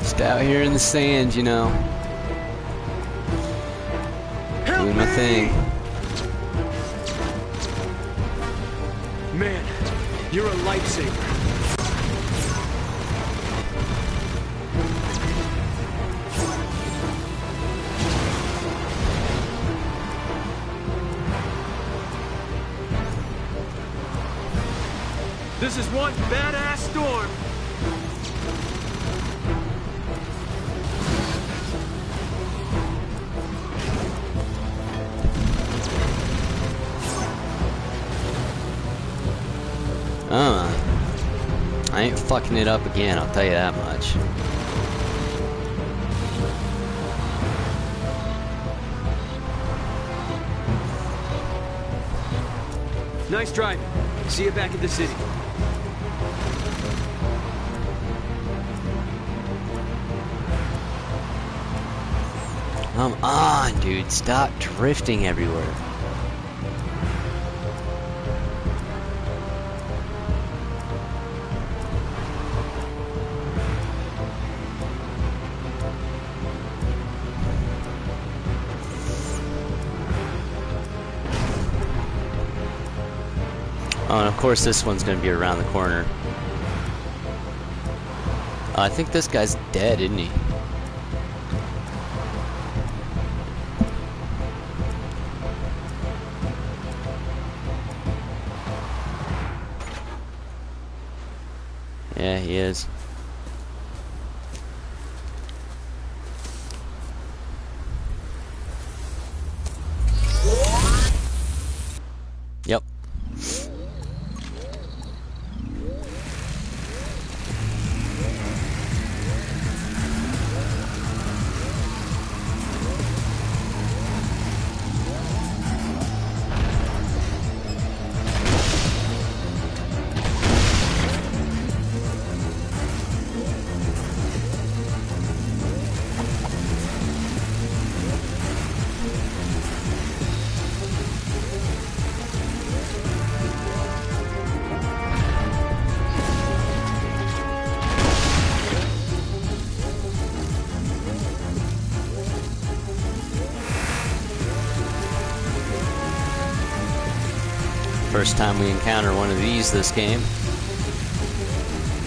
Just out here in the sand, you know. Doing my thing. Man, you're a lifesaver. This is one badass storm. I ain't fucking it up again, I'll tell you that much. Nice driving. See you back at the city. Come on, dude, stop drifting everywhere. Oh, and of course this one's gonna be around the corner. I think this guy's dead, isn't he? Yeah, he is. Yep. First time we encounter one of these this game.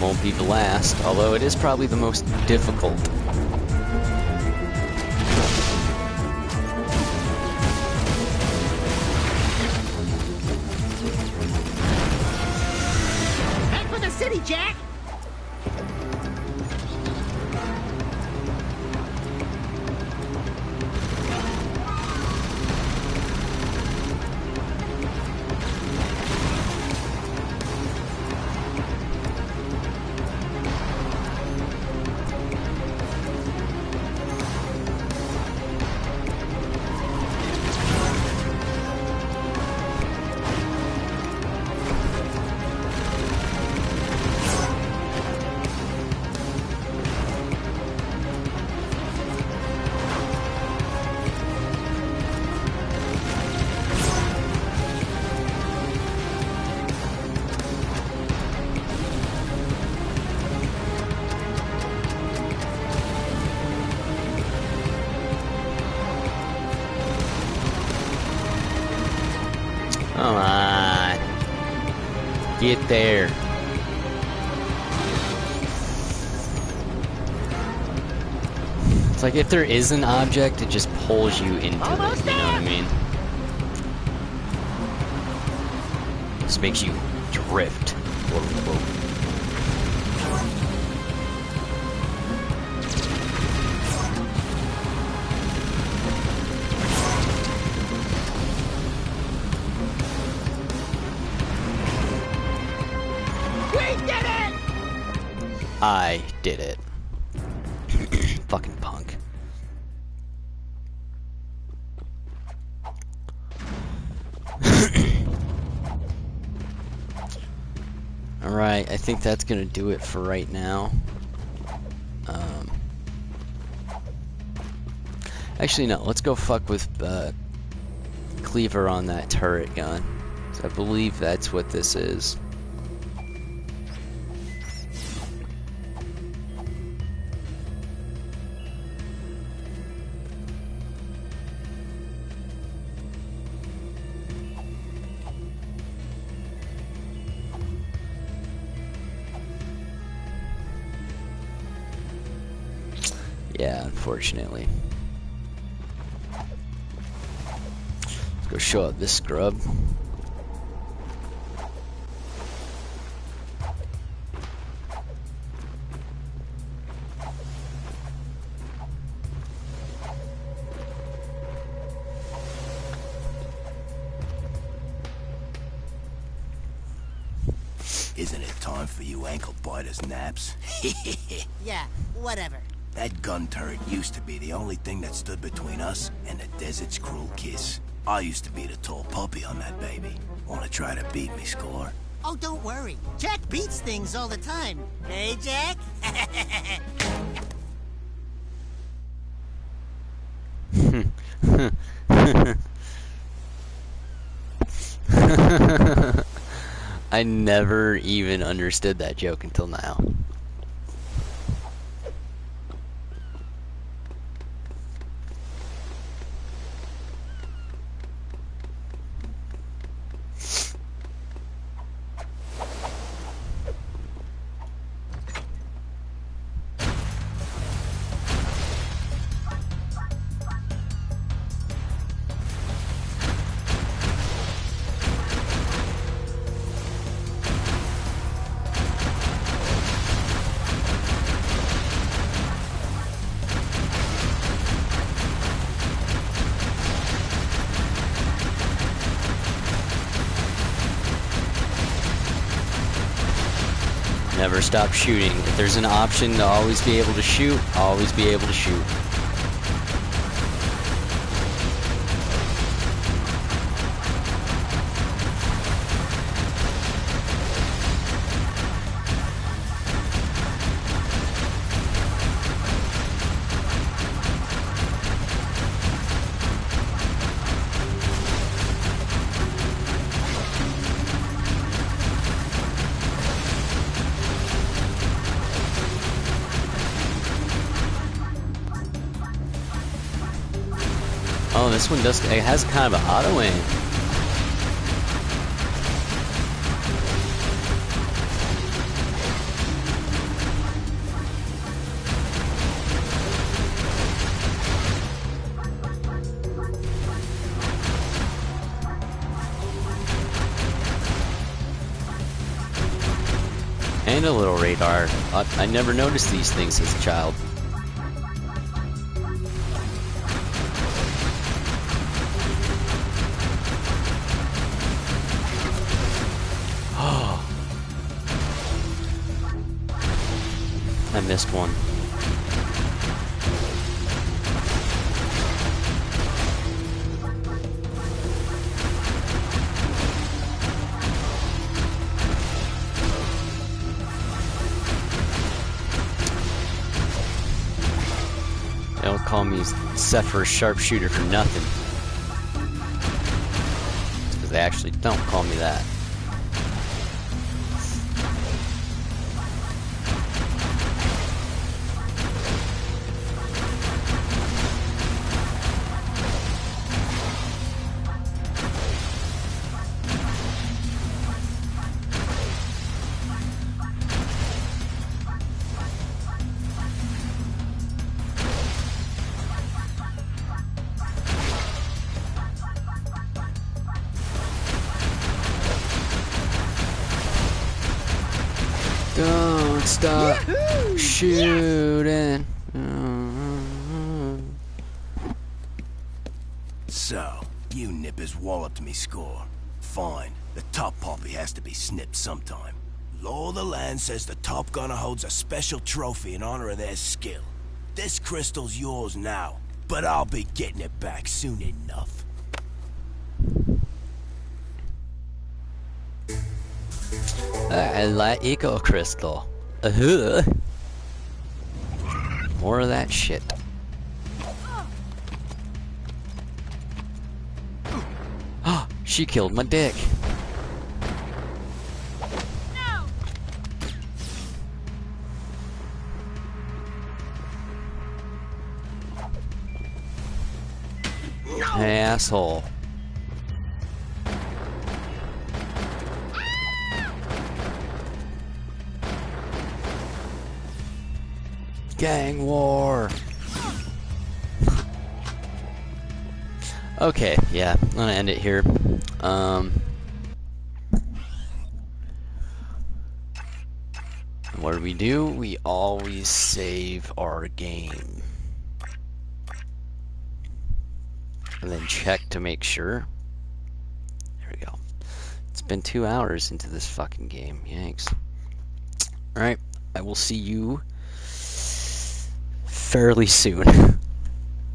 Won't be the last, although it is probably the most difficult. Head for the city, Jack! Come on. Get there. It's like if there is an object, it just pulls you into it, you know what I mean? Just makes you drift. Whoa, whoa. I did it. Fucking punk. Alright, I think that's gonna do it for right now. Actually, no, let's go fuck with Cleaver on that turret gun. So I believe that's what this is. Yeah, unfortunately. Let's go show up this scrub. Isn't it time for you ankle biters naps? Yeah, whatever. That gun turret used to be the only thing that stood between us and the desert's cruel kiss. I used to be the tall puppy on that baby. Wanna try to beat me, Score? Oh, don't worry. Jack beats things all the time. Hey, Jack? I never even understood that joke until now. Never stop shooting. If there's an option to always be able to shoot, always be able to shoot. Oh, this one does, it has kind of an auto aim. And a little radar. I never noticed these things as a child. I missed one. They don't call me Sephiroth Sharpshooter for nothing. It's because they actually don't call me that. Don't stop shooting. So, you nippers walloped me score. Fine. The top poppy has to be snipped sometime. Law of the land says the top gunner holds a special trophy in honor of their skill. This crystal's yours now, but I'll be getting it back soon enough. I like Eco Crystal. More of that shit. Oh, she killed my dick. No. Hey, asshole. Gang war. Okay, yeah, I'm gonna end it here. What do? We always save our game. And then check to make sure. There we go. It's been 2 hours into this fucking game. Yikes. Alright, I will see you fairly soon.